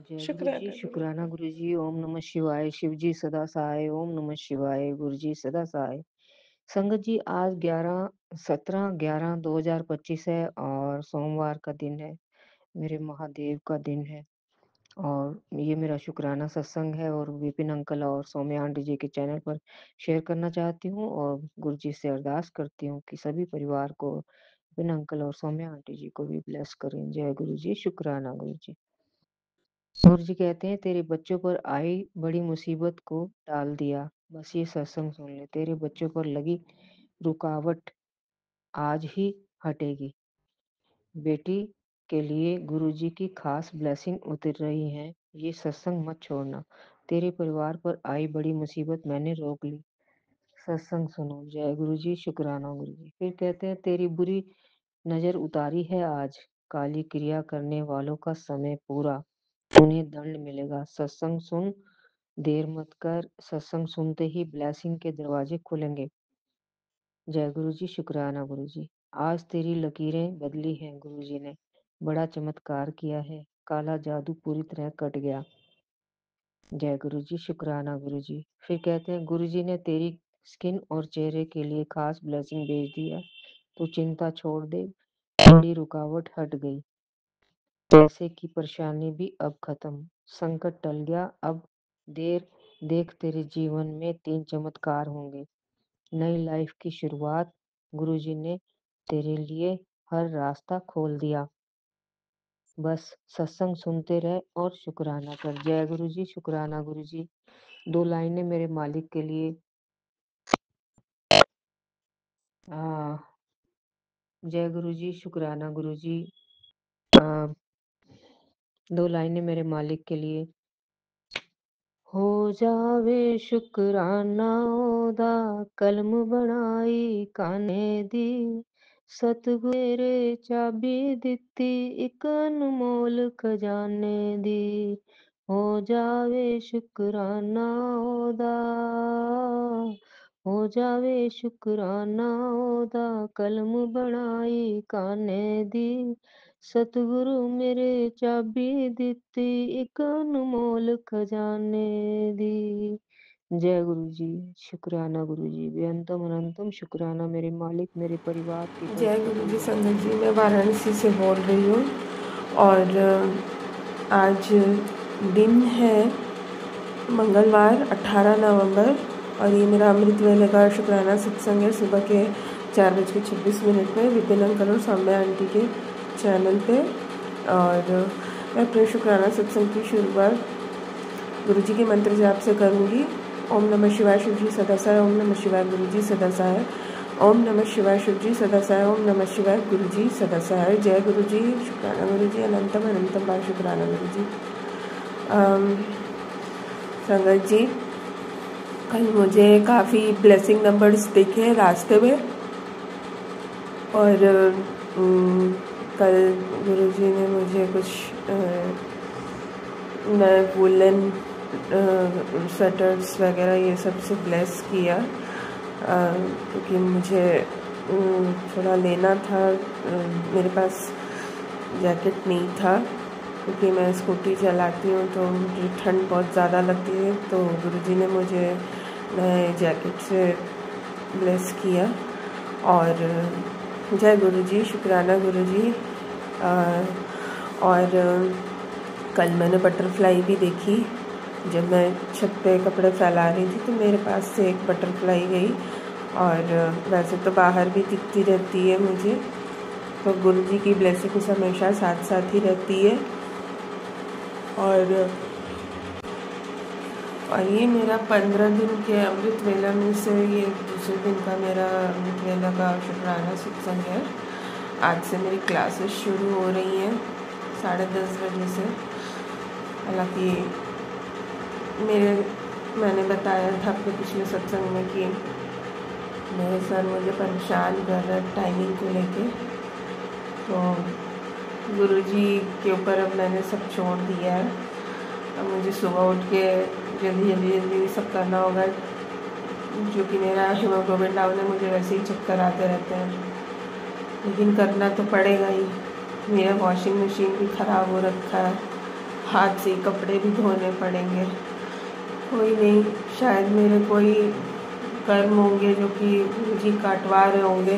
जय गुरु जी। शुक्राना गुरु। शुक्राना गुरु जी। ओम नमः शिवाय। शिव जी सदा सहाय। ओम नमः शिवाय। गुरु जी सदा सहाय। संगत जी, आज 17/11/2025 है और सोमवार का दिन है, मेरे महादेव का दिन है। और ये मेरा शुक्राना सत्संग है, और विपिन अंकल और सौम्या आंटी जी के चैनल पर शेयर करना चाहती हूँ, और गुरु जी से अरदास करती हूँ कि सभी परिवार को, विपिन अंकल और सौम्या आंटी जी को भी ब्लेस करें। जय गुरु जी। शुक्राना गुरु जी। गुरु जी कहते हैं, तेरे बच्चों पर आई बड़ी मुसीबत को टाल दिया, बस ये सत्संग सुन ले। तेरे बच्चों पर लगी रुकावट आज ही हटेगी। बेटी के लिए गुरु जी की खास ब्लेसिंग उतर रही है, ये सत्संग मत छोड़ना। तेरे परिवार पर आई बड़ी मुसीबत मैंने रोक ली, सत्संग सुनो। जय गुरु जी। शुक्राना गुरु जी। फिर कहते हैं, तेरी बुरी नजर उतारी है आज, काली क्रिया करने वालों का समय पूरा, उन्हें दंड मिलेगा। सत्संग सुन, देर मत कर। सत्संग सुनते ही ब्लेसिंग के दरवाजे खुलेंगे। जय गुरु जी, शुक्राना गुरु जी। आज तेरी लकीरें बदली हैं गुरु जी ने, बड़ा चमत्कार किया है, काला जादू पूरी तरह कट गया। जय गुरु जी, शुक्राना गुरु जी। फिर कहते हैं गुरु जी ने तेरी स्किन और चेहरे के लिए खास ब्लेसिंग भेज दिया, तू चिंता छोड़ दे, बड़ी रुकावट हट गई, पैसे की परेशानी भी अब खत्म, संकट टल गया। अब देख तेरे जीवन में 3 चमत्कार होंगे, नई लाइफ की शुरुआत। गुरुजी ने तेरे लिए हर रास्ता खोल दिया, बस सत्संग सुनते रहे और शुक्राना कर। जय गुरु जी, शुक्राना गुरु जी। 2 लाइनें मेरे मालिक के लिए। जय गुरु जी, शुक्राना गुरु जी। 2 लाइनें मेरे मालिक के लिए। हो जावे शुकराना ओदा, कलम बनाई काने दी, सतगुरे चाबी दिती इक अनमोल खजाने दी। हो जावे शुकराना ओदा, हो जावे शुकराना ओदा, कलम बनाई काने दी, सतगुरु मेरे चाबी दिती इक अनमोल खजाने दी। जय गुरु जी, शुक्राना गुरु जी। बेअंतम अनंतम शुक्राना मेरे मालिक, मेरे परिवार के जय गुरु जी संगत जी, मैं वाराणसी से बोल रही हूँ और आज दिन है मंगलवार 18 नवंबर और ये मेरा अमृत वेले का शुक्राना सत्संग है सुबह के 4:26 में विपिन अंकल और सौम्या आंटी के चैनल पे। और मैं अपने शुक्राना सत्संग की शुरुआत गुरु जी के मंत्र जाप से करूँगी। ओम नमः शिवाय शिव जी सदा सहाय, ओम नमः शिवाय गुरु जी सदा सहाय, ओम नमः शिवाय शिव जी सदा सहाय, ओम नमः शिवाय गुरु जी सदा सहाय। जय गुरु जी, शुक्राना गुरु जी, अनंतम अनंतम बार शुक्राना गुरु जी। संगत जी, कल मुझे काफ़ी ब्लेसिंग नंबर्स दिखे रास्ते में और कल गुरुजी ने मुझे कुछ नए वुलन स्वेटर्स वगैरह ये सब से ब्लेस किया, क्योंकि मुझे थोड़ा लेना था। मेरे पास जैकेट नहीं था क्योंकि मैं स्कूटी चलाती हूँ तो मुझे ठंड बहुत ज़्यादा लगती है, तो गुरुजी ने मुझे नए जैकेट से ब्लेस किया। और जय गुरु जी, शुक्राना गुरु जी। और कल मैंने बटरफ्लाई भी देखी। जब मैं छत पे कपड़े फैला रही थी तो मेरे पास से एक बटरफ्लाई गई, और वैसे तो बाहर भी दिखती रहती है मुझे, तो गुरु जी की ब्लेसिंग्स हमेशा साथ साथ ही रहती है। और ये मेरा 15 दिन के अमृत वेला में से ये दूसरे दिन का मेरा अमृत वेला का शुक्राना सत्संग है। आज से मेरी क्लासेस शुरू हो रही हैं 10:30 बजे से। हालांकि मैंने बताया था अपने पिछले सत्संग में कि मेरे सर मुझे परेशान कर रहे टाइमिंग को लेके, तो गुरुजी के ऊपर अब मैंने सब छोड़ दिया है। अब मुझे सुबह उठ के जल्दी सब करना होगा, जो कि मेरा हीमोग्लोबिन डाउन है, मुझे वैसे ही चक्कर आते रहते हैं, लेकिन करना तो पड़ेगा ही। मेरा वॉशिंग मशीन भी ख़राब हो रखा है, हाथ से कपड़े भी धोने पड़ेंगे। कोई नहीं, शायद मेरे कोई कर्म होंगे जो कि गुरुजी काटवा रहे होंगे,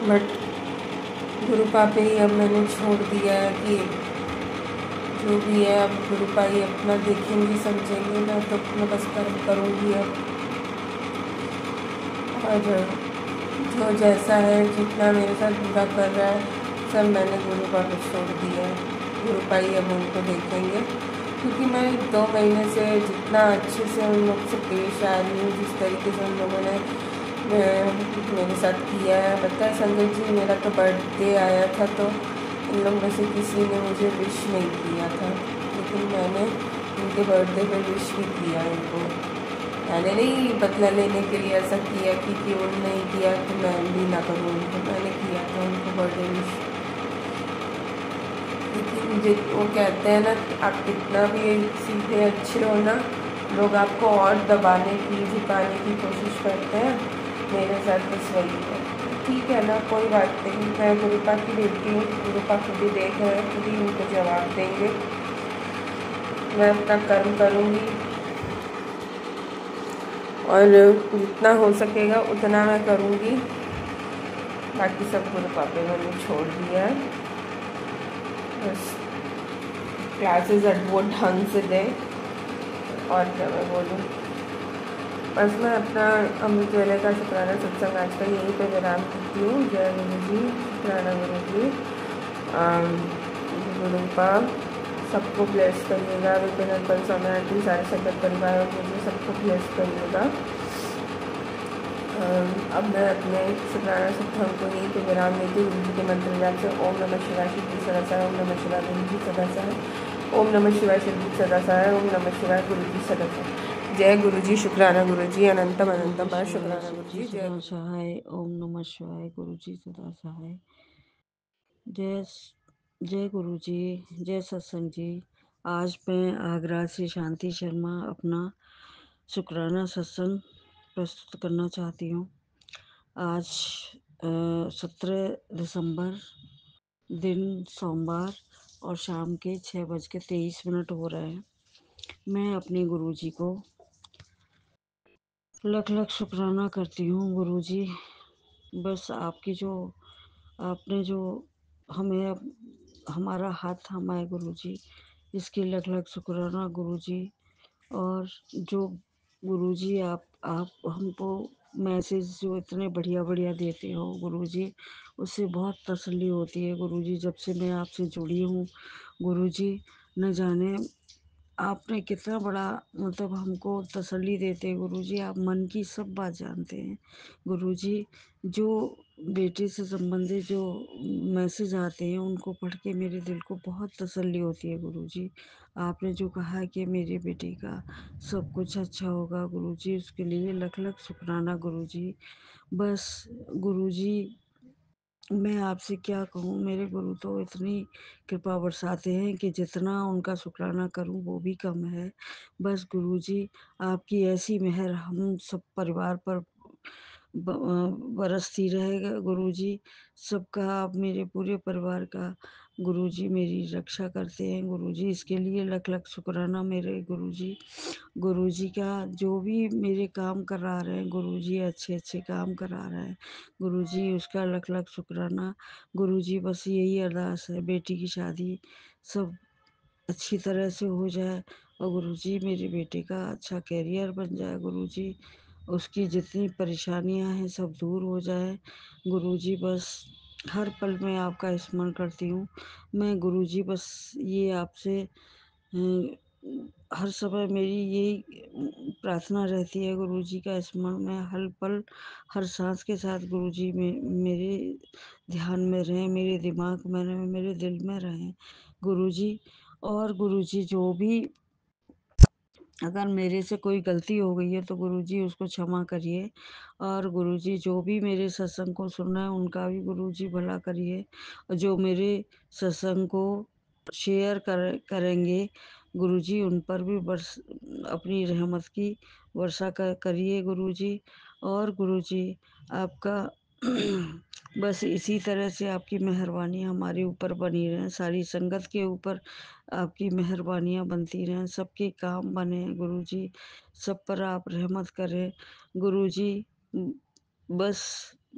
बट गुरु पापे ही अब मैंने छोड़ दिया है कि जो भी है अब गुरु पाई अपना देखेंगे समझेंगे, मैं तो अपना बस कर्म करूँगी अब। और जो जैसा है, जितना मेरे साथ बुरा कर रहा है, सब मैंने गुरु पापे छोड़ दिया है। गुरु पाई अब उनको देखेंगे, क्योंकि मैं 2 महीने से जितना अच्छे से उन लोग से पेश आ रही हूँ, जिस तरीके से उन लोगों ने मेरे साथ किया है। पता है संगत जी, मेरा तो बर्थडे आया था तो इन लोग में से किसी ने मुझे विश नहीं किया था, लेकिन मैंने उनके बर्थडे पे विश भी किया उनको। मैंने नहीं बदला लेने के लिए ऐसा किया कि उन्होंने नहीं किया तो मैं भी ना करूँ उनको, मैंने किया था उनको बर्थडे विश। लेकिन वो कहते हैं ना, आप कितना भी सीधे अच्छे हो ना, लोग आपको और दबाने की झुकाने की कोशिश करते हैं, मेरे साथ बस वही है। ठीक है ना, कोई बात नहीं, मैं गुरुपा की बेटी हूँ, गुरुपा खुद ही देख रहे हैं, खुद ही उनको जवाब देंगे। मैं अपना कर्म करूँगी और जितना हो सकेगा उतना मैं करूँगी, बाकी सब गुरुपा पे मैंने छोड़ दिया है। बस क्लासेस वो ढंग से दें, और क्या मैं बोलूँ। बस मैं अपना अमृत वेले का शुक्राना सत्संग आज का यहीं पे विराम देती हूँ। जय गुरु जी, शुक्राना गुरु जी। गुरुपा सबको ब्लेस करिएगा, विपिन अंकल, समय आंटी, सारे संगत परिवार और मुझे सबको ब्लेस करिएगा। अब मैं अपने शुक्राना सत्संग को यहीं पे विराम देती हूँ। गुरु जी के मंत्र जाप से ओम नमः शिवाय शिव जी सदा सहाय, ओम नमः शिवाय गुरु जी सदा सहाय, ओम नमः शिवाय शिव जी सदा सहाय, ओम नमः शिवाय गुरु जी सदा सहाय। जय गुरु जी, शुक्राना गुरु जी, अनंतम अनंतम बार शुक्राना गुरु जी। जय सदा सहाय। ओम नमः शिवाय। गुरु जी सदा सहाय। जय गुरु जी, जय सत्संग जी। आज मैं आगरा से शांति शर्मा अपना शुक्राना सत्संग प्रस्तुत करना चाहती हूँ। आज 17 दिसंबर दिन सोमवार और शाम के 6:23 हो रहे हैं। मैं अपने गुरुजी को लख लख शुक्राना करती हूँ। गुरुजी, बस आपने जो हमें हमारा हाथ थामा है गुरुजी, इसके लख लख शुक्राना गुरुजी। और जो गुरुजी आप हमको मैसेज जो इतने बढ़िया बढ़िया देते हो गुरुजी, उससे बहुत तसल्ली होती है गुरुजी। जब से मैं आपसे जुड़ी हूँ गुरुजी, न जाने आपने कितना बड़ा मतलब हमको तसल्ली देते हैं गुरुजी। आप मन की सब बात जानते हैं गुरुजी। जो बेटे से संबंधित जो मैसेज आते हैं उनको पढ़ के मेरे दिल को बहुत तसल्ली होती है गुरुजी। आपने जो कहा कि मेरे बेटे का सब कुछ अच्छा होगा गुरुजी, उसके लिए लख लख शुक्राना गुरुजी। बस गुरुजी, मैं आपसे क्या कहूँ, मेरे गुरु तो इतनी कृपा बरसाते हैं कि जितना उनका शुक्राना करूँ वो भी कम है। बस गुरुजी, आपकी ऐसी मेहर हम सब परिवार पर बरसती रहेगा गुरुजी। सबका आप मेरे पूरे परिवार का गुरुजी मेरी रक्षा करते हैं गुरुजी, इसके लिए लख लख शुक्राना मेरे गुरुजी। गुरुजी का जो भी मेरे काम करा रहे हैं गुरुजी, अच्छे अच्छे काम करा रहे हैं गुरुजी, उसका लख लख शुक्राना गुरुजी। बस यही अरदास है, बेटी की शादी सब अच्छी तरह से हो जाए और गुरुजी मेरे बेटे का अच्छा कैरियर बन जाए गुरुजी, उसकी जितनी परेशानियां हैं सब दूर हो जाए गुरुजी। बस हर पल मैं आपका स्मरण करती हूँ मैं गुरुजी। बस ये आपसे हर समय मेरी यही प्रार्थना रहती है गुरुजी का स्मरण मैं हर पल हर सांस के साथ गुरुजी में मेरे ध्यान में रहें, मेरे दिमाग में रहें, मेरे दिल में रहें गुरुजी। और गुरुजी, जो भी अगर मेरे से कोई गलती हो गई है तो गुरुजी उसको क्षमा करिए। और गुरुजी, जो भी मेरे सत्संग को सुन रहे हैं उनका भी गुरुजी भला करिए, और जो मेरे सत्संग को शेयर करेंगे गुरुजी, उन पर भी अपनी रहमत की वर्षा करिए गुरुजी। और गुरुजी, आपका बस इसी तरह से आपकी मेहरबानी हमारे ऊपर बनी रहे, सारी संगत के ऊपर आपकी मेहरबानियाँ बनती रहें, सबके काम बने गुरुजी, सब पर आप रहमत करें गुरुजी। बस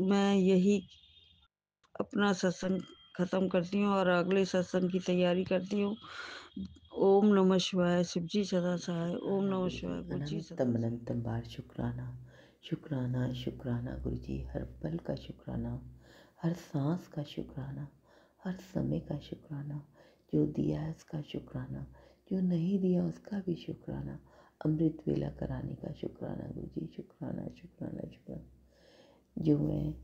मैं यही अपना सत्संग ख़त्म करती हूँ और अगले सत्संग की तैयारी करती हूँ। ओम नमः शिवाय। शिव जी सदा सहाय। ओम नमः शिवाय। गुरु जी सदा अनंतम अनंतम बार शुक्राना शुक्राना शुक्राना गुरु जी। हर पल का शुक्राना, हर सांस का शुक्राना, हर समय का शुक्राना। जो दिया है उसका शुक्राना, जो नहीं दिया उसका भी शुक्राना। अमृत वेला कराने का शुक्राना गुरु जी। शुक्राना शुक्राना शुक्राना। जो मैं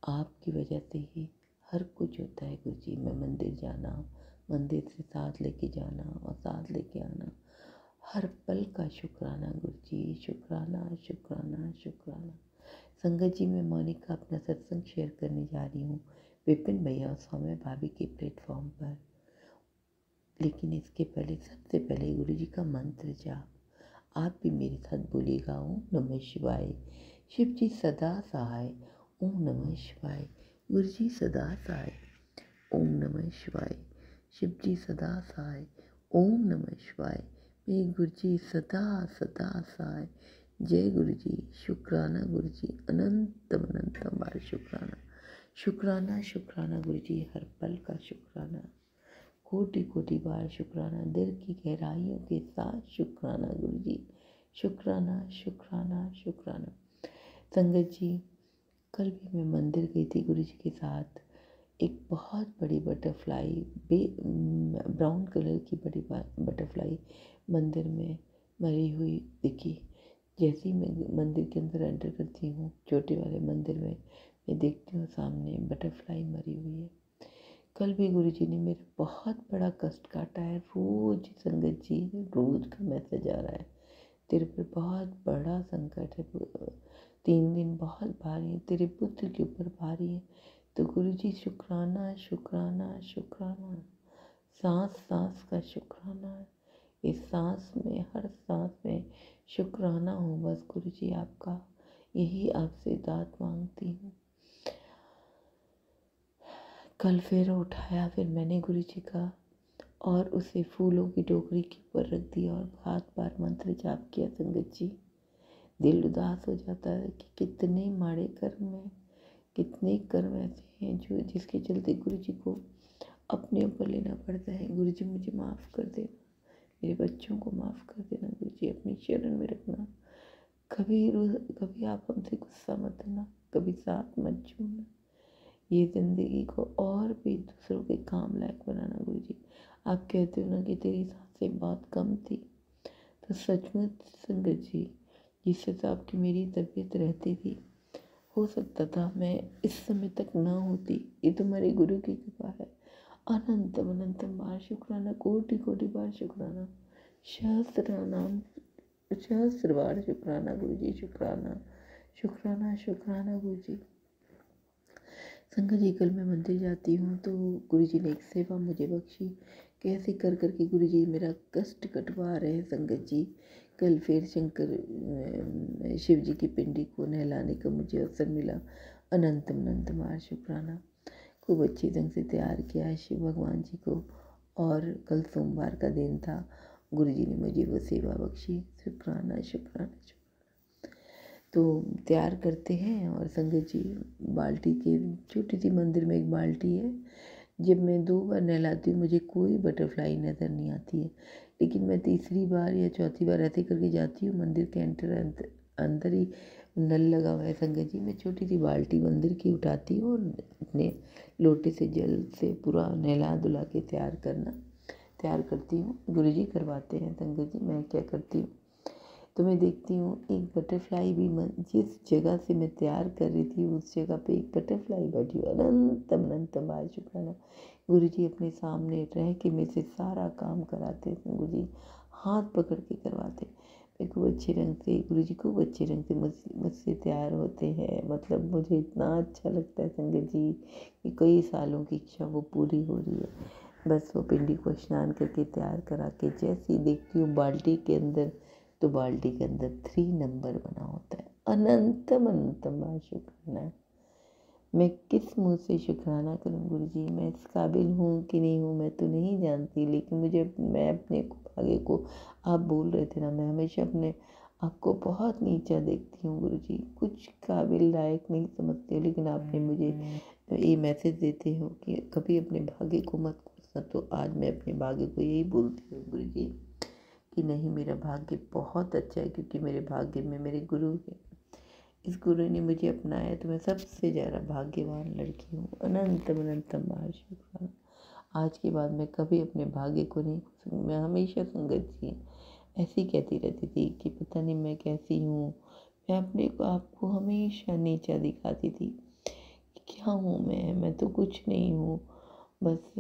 आपकी वजह से ही हर कुछ होता है गुरु जी। मैं मंदिर जाना, मंदिर से साथ लेके जाना और साथ लेके आना, हर पल का शुक्राना गुरु जी। शुक्राना शुक्राना शुक्राना। संगत जी, मैं मोनिका अपना सत्संग शेयर करने जा रही हूँ विपिन भैया और सौम्या भाभी के प्लेटफॉर्म पर। लेकिन इसके पहले सबसे पहले गुरु जी का मंत्र जाप आप भी मेरे साथ बोलिएगा। ओम नमः शिवाय शिव जी सदा सहाय। ओम नमः शिवाय। गुरु जी सदा सहाय। ओम नमः शिवाय। शिव जी सदा सहाय। ओम नमः शिवाय। मेरे गुरु जी सदा सदा सहाय। जय गुरु जी। शुक्राना गुरु जी, अनंतम अनंतम बार शुक्राना। शुक्राना शुक्राना गुरु जी, हर पल का शुक्राना, कोटि कोटि बार शुक्राना, दिल की गहराइयों के साथ शुक्राना गुरु जी। शुक्राना शुक्राना शुक्राना। संगत जी, कल भी मैं मंदिर गई थी गुरु जी के साथ। एक बहुत बड़ी बटरफ्लाई, ब्राउन कलर की बड़ी बटरफ्लाई मंदिर में मरी हुई दिखी। जैसे ही मैं मंदिर के अंदर एंटर करती हूँ, छोटे वाले मंदिर में, मैं देखती हूँ सामने बटरफ्लाई मरी हुई है। कल भी गुरु जी ने मेरा बहुत बड़ा कष्ट काटा है। रोज संगत जी, रोज का मैसेज आ रहा है, तेरे पर बहुत बड़ा संकट है, 3 दिन बहुत भारी है, तेरे पुत्र के ऊपर भारी है। तो गुरु जी शुक्राना शुक्राना शुक्राना, सांस सांस का शुक्राना है। इस सांस में, हर सांस में शुक्राना हो बस गुरु जी आपका, यही आपसे दात मांगती हूँ। कल फिर उठाया फिर मैंने गुरु जी का, और उसे फूलों की टोकरी के ऊपर रख दिया और 7 बार मंत्र जाप किया। संगत जी, दिल उदास हो जाता है कि कितने माड़े कर्म हैं, कितने कर्म ऐसे हैं जो जिसके चलते गुरु जी को अपने ऊपर लेना पड़ता है। गुरु जी मुझे माफ़ कर देना, मेरे बच्चों को माफ़ कर देना गुरु जी, अपनी शरण में रखना। कभी आप हमसे गुस्सा मत करना, कभी साथ मत छोड़ना। ये ज़िंदगी को और भी दूसरों के काम लायक बनाना गुरु जी। आप कहते हो ना कि तेरी सांसें बहुत कम थी, तो सचमुच संगत जी, जिस हिसाब की मेरी तबीयत रहती थी, हो सकता था मैं इस समय तक ना होती। ये तुम्हारे गुरु की कृपा है। अनंतम अनंतम बार शुक्राना, कोटि कोटि बार शुक्राना, सहस्त्र बार शुक्राना गुरु जी। शुक्राना शुक्राना शुक्राना गुरु जी। संगत जी, कल मैं मंदिर जाती हूँ तो गुरु जी ने एक सेवा मुझे बख्शी। कैसे कर करके गुरु जी मेरा कष्ट कटवा रहे हैं। संगत जी, कल फिर शिव जी की पिंडी को नहलाने का मुझे अवसर मिला। अनंतम अनंतम बार शुक्राना। खूब अच्छी ढंग से तैयार किया है शिव भगवान जी को, और कल सोमवार का दिन था, गुरु जी ने मुझे वो सेवा बख्शी। शुक्राना शुक्राना शुक्राना। तो तैयार करते हैं, और संगत जी, बाल्टी के छोटी सी मंदिर में एक बाल्टी है। जब मैं 2 बार नहलाती हूँ मुझे कोई बटरफ्लाई नज़र नहीं आती है, लेकिन मैं तीसरी बार या चौथी बार ऐसे करके जाती हूँ, मंदिर के अंदर ही नल लगा हुआ है। संगत जी, मैं छोटी सी बाल्टी मंदिर की उठाती हूँ और अपने लोटे से जल से पूरा नहला धुला के तैयार करती हूँ। गुरु जी करवाते हैं। संगत जी, मैं क्या करती हूँ, तो मैं देखती हूँ एक बटरफ्लाई भी जिस जगह से मैं तैयार कर रही थी उस जगह पे एक बटरफ्लाई बैठी हुई। अनंतम अनंतम बार शुक्राना। गुरु जी अपने सामने रह के मेरे से सारा काम कराते हैं। गुरु जी हाथ पकड़ के करवाते। मैं खूब अच्छे रंग से, गुरु जी खूब अच्छे रंग से मुझसे तैयार होते हैं। मतलब मुझे इतना अच्छा लगता है संगत जी कि कई सालों की इच्छा वो पूरी हो रही है। बस वो पिंडी को स्नान करके तैयार करा के जैसे ही देखती हूँ बाल्टी के अंदर, तो बाल्टी के अंदर 3 नंबर बना होता है। अनंतम अनंतम बार शुक्राना है। मैं किस मुंह से शुक्राना करूं गुरु जी, मैं इस काबिल हूँ कि नहीं हूँ मैं तो नहीं जानती, लेकिन मैं अपने भाग्य को, आप बोल रहे थे ना, मैं हमेशा अपने आपको बहुत नीचा देखती हूँ गुरु जी, कुछ काबिल लायक नहीं समझती हूँ, लेकिन आपने मुझे ये मैसेज देते हो कि कभी अपने भाग्य को मत कोसना। तो आज मैं अपने भाग्य को यही बोलती हूँ गुरु जी कि नहीं, मेरा भाग्य बहुत अच्छा है, क्योंकि मेरे भाग्य में मेरे गुरु हैं। इस गुरु ने मुझे अपनाया, तो मैं सबसे ज़्यादा भाग्यवान लड़की हूँ। अनंतम अनंतम बार शुक्राना। आज के बाद मैं कभी अपने भाग्य को नहीं खोसूंगी। मैं हमेशा संगत जी ऐसी कहती रहती थी कि पता नहीं मैं कैसी हूँ। मैं अपने को आपको हमेशा नीचा दिखाती थी कि क्या हूँ मैं तो कुछ नहीं हूँ बस।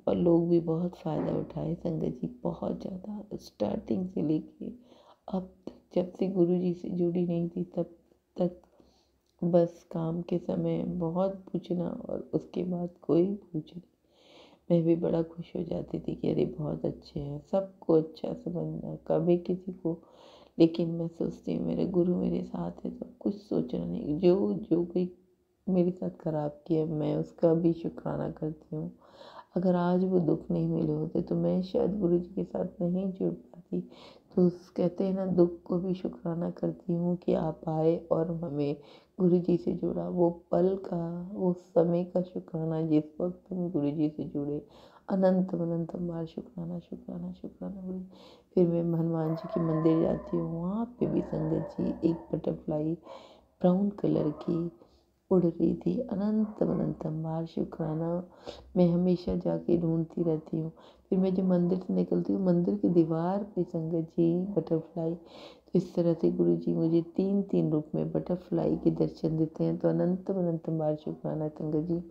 और लोग भी बहुत फ़ायदा उठाए संगत जी, बहुत ज़्यादा। स्टार्टिंग से लेके अब तक, जब से गुरु जी से जुड़ी नहीं थी तब तक, बस काम के समय बहुत पूछना और उसके बाद कोई पूछ नहीं। मैं भी बड़ा खुश हो जाती थी कि अरे बहुत अच्छे हैं, सबको अच्छा समझना, कभी किसी को लेकिन मैं सोचती हूँ मेरे गुरु मेरे साथ है तो कुछ सोचना नहीं। जो कोई मेरे साथ खराब किया मैं उसका भी शुक्राना करती हूँ। अगर आज वो दुख नहीं मिले होते तो मैं शायद गुरु जी के साथ नहीं जुड़ पाती। तो कहते हैं ना, दुख को भी शुक्राना करती हूँ कि आप आए और हमें गुरु जी से जुड़ा। वो पल का, वो समय का शुक्राना जिस वक्त हम गुरु जी से जुड़े। अनंत अनंत बार शुक्राना शुक्राना शुक्राना गुरु। फिर मैं हनुमान जी के मंदिर जाती हूँ, वहाँ पे भी संगत जी एक बटरफ्लाई ब्राउन कलर की उड़ रही थी। अनंत बार शुक्राना। मैं हमेशा जाके ढूंढती रहती हूँ। फिर मैं जब मंदिर से निकलती हूँ, मंदिर की दीवार पे संगत जी बटरफ्लाई। तो इस तरह से गुरु जी मुझे 3 रूप में बटरफ्लाई के दर्शन देते हैं। तो अनंत बार शुक्राना संगत जी।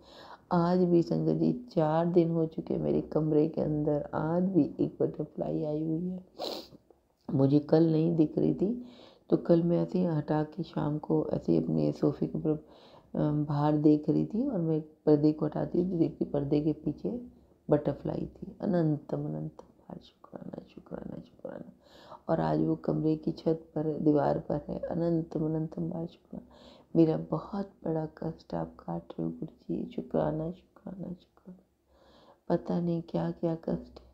आज भी संगत जी 4 दिन हो चुके मेरे कमरे के अंदर, आज भी एक बटरफ्लाई आई हुई है। मुझे कल नहीं दिख रही थी, तो कल मैं ऐसे ही हटा के शाम को ऐसे अपने सोफे के ऊपर बाहर देख रही थी, और मैं पर्दे को हटाती थी, देखती पर्दे के पीछे बटरफ्लाई थी। अनंत बार शुक्राना शुक्राना शुक्राना। और आज वो कमरे की छत पर, दीवार पर है। अनंत बार शुक्राना। मेरा बहुत बड़ा कष्ट आप काट रहे हो गुरु जी। शुक्राना शुक्राना शुक्राना। पता नहीं क्या क्या कष्ट है,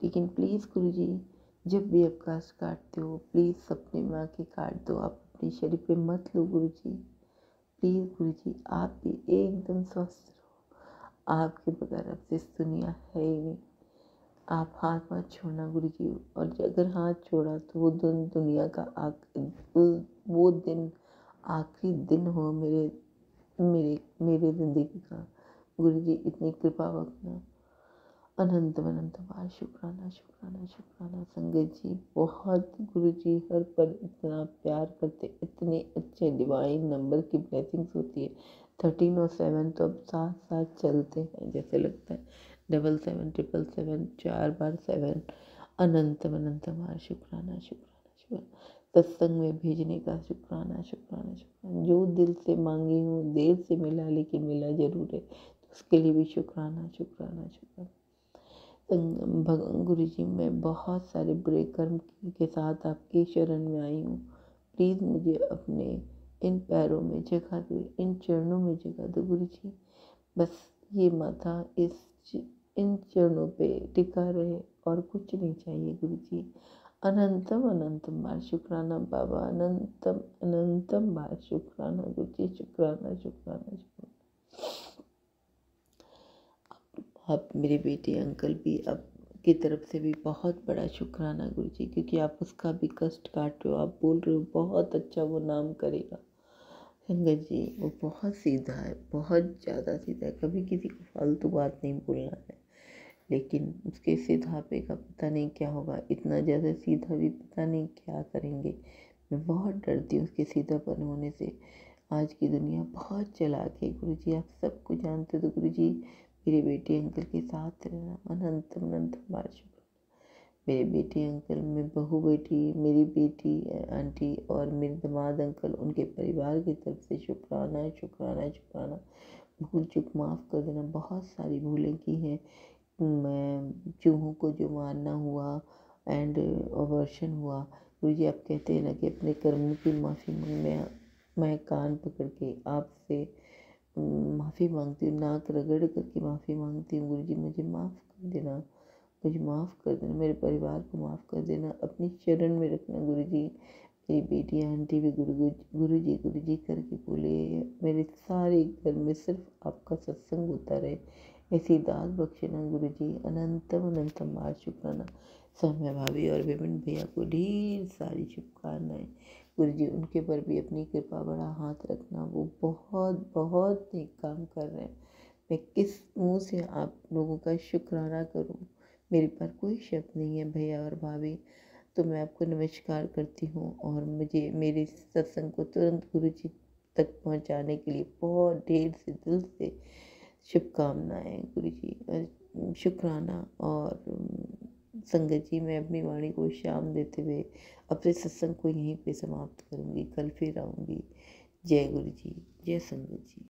लेकिन प्लीज़ गुरु जी, जब भी आप कष्ट काटते हो प्लीज़ सपने में आके काट दो। आप अपने शरीर पे मत लो गुरु जी। प्लीज़ गुरु जी, आप भी एकदम स्वस्थ रहो। आपके बगैर अब इस दुनिया है ही नहीं। आप हाथ मत छोड़ना गुरु जी। और अगर हाथ छोड़ा तो वो दुनिया का वो दिन आखिरी दिन हो मेरे मेरे मेरे ज़िंदगी का। गुरु जी इतनी कृपा रखना। अनंत बार शुक्राना शुक्राना शुक्राना संगत जी। बहुत गुरु जी हर पल इतना प्यार करते, इतने अच्छे डिवाइन नंबर की ब्लेसिंग्स होती है। 13 और 7 तो अब साथ साथ चलते हैं, जैसे लगता है 77 777 4 बार 7। अनंत बार शुक्राना शुक्राना शुक्राना। सत्संग में भेजने का शुक्राना शुक्राना शुक्राना। जो दिल से मांगी हूँ, देर से मिला लेकिन मिला जरूर है, तो उसके लिए भी शुक्राना शुक्राना शुक्राना। गुरु जी, मैं बहुत सारे बुरे कर्म के साथ आपकी शरण में आई हूँ। प्लीज़ मुझे अपने इन पैरों में जगह दो, इन चरणों में जगह दो गुरु जी। बस ये माथा इन चरणों पे टिका रहे और कुछ नहीं चाहिए गुरु जी। अनंतम बार शुक्राना बाबा। अनंतम बार शुक्राना गुरु जी। शुक्राना शुक्राना शुक्राना। आप मेरे बेटे अंकल भी आप की तरफ से भी बहुत बड़ा शुक्राना गुरु जी, क्योंकि आप उसका भी कष्ट काट रहे हो। आप बोल रहे हो बहुत अच्छा वो नाम करेगा। संगत जी वो बहुत सीधा है, बहुत ज़्यादा सीधा है। कभी किसी को फालतू बात नहीं बोलना है, लेकिन उसके सीधापे का पता नहीं क्या होगा। इतना ज़्यादा सीधा भी पता नहीं क्या करेंगे। मैं बहुत डरती हूँ उसके सीधापन होने से। आज की दुनिया बहुत चालाक है गुरु जी, आप सबको जानते हो। तो गुरु जी मेरे बेटे अंकल के साथ रहना। अनंत बार शुक्राना। मेरे बेटे अंकल में बहू बेटी, मेरी बेटी आंटी और मेरे दामाद अंकल, उनके परिवार की तरफ से शुक्राना शुक्राना शुक्राना। भूल चूक माफ़ कर देना। बहुत सारी भूलें की हैं। मैं चूहों को जो मारना हुआ एंड अवर्शन हुआ, गुरु जी आप कहते हैं ना कि अपने कर्मों की माफ़ी मांग। मैं कान पकड़ के आपसे माफ़ी मांगती हूँ, नाक रगड़ करके माफ़ी मांगती हूँ। गुरु जी मुझे माफ़ कर देना, मुझे माफ़ कर देना, मेरे परिवार को माफ़ कर देना, अपनी शरण में रखना गुरु जी। मेरी बेटी आंटी भी गुरु जी करके बोले। मेरे सारे घर में सिर्फ आपका सत्संग होता रहे, ऐसी दात बख्शना गुरु जी। अनंतम बार शुक्राना। सौम्या भाभी और विपिन भैया को ढेर सारी शुभकामनाएं गुरु जी। उनके पर भी अपनी कृपा बड़ा हाथ रखना। वो बहुत बहुत नेक काम कर रहे हैं। मैं किस मुंह से आप लोगों का शुक्राना करूं। मेरे पर कोई शब्द नहीं है भैया और भाभी। तो मैं आपको नमस्कार करती हूँ, और मुझे मेरे सत्संग को तुरंत गुरु जी तक पहुँचाने के लिए बहुत ढेर से दिल से शुभकामनाएं गुरु जी। शुक्राना। और संगत जी मैं अपनी वाणी को शाम देते हुए अपने सत्संग को यहीं पे समाप्त करूँगी। कल फिर आऊँगी। जय गुरु जी, जय संगत जी।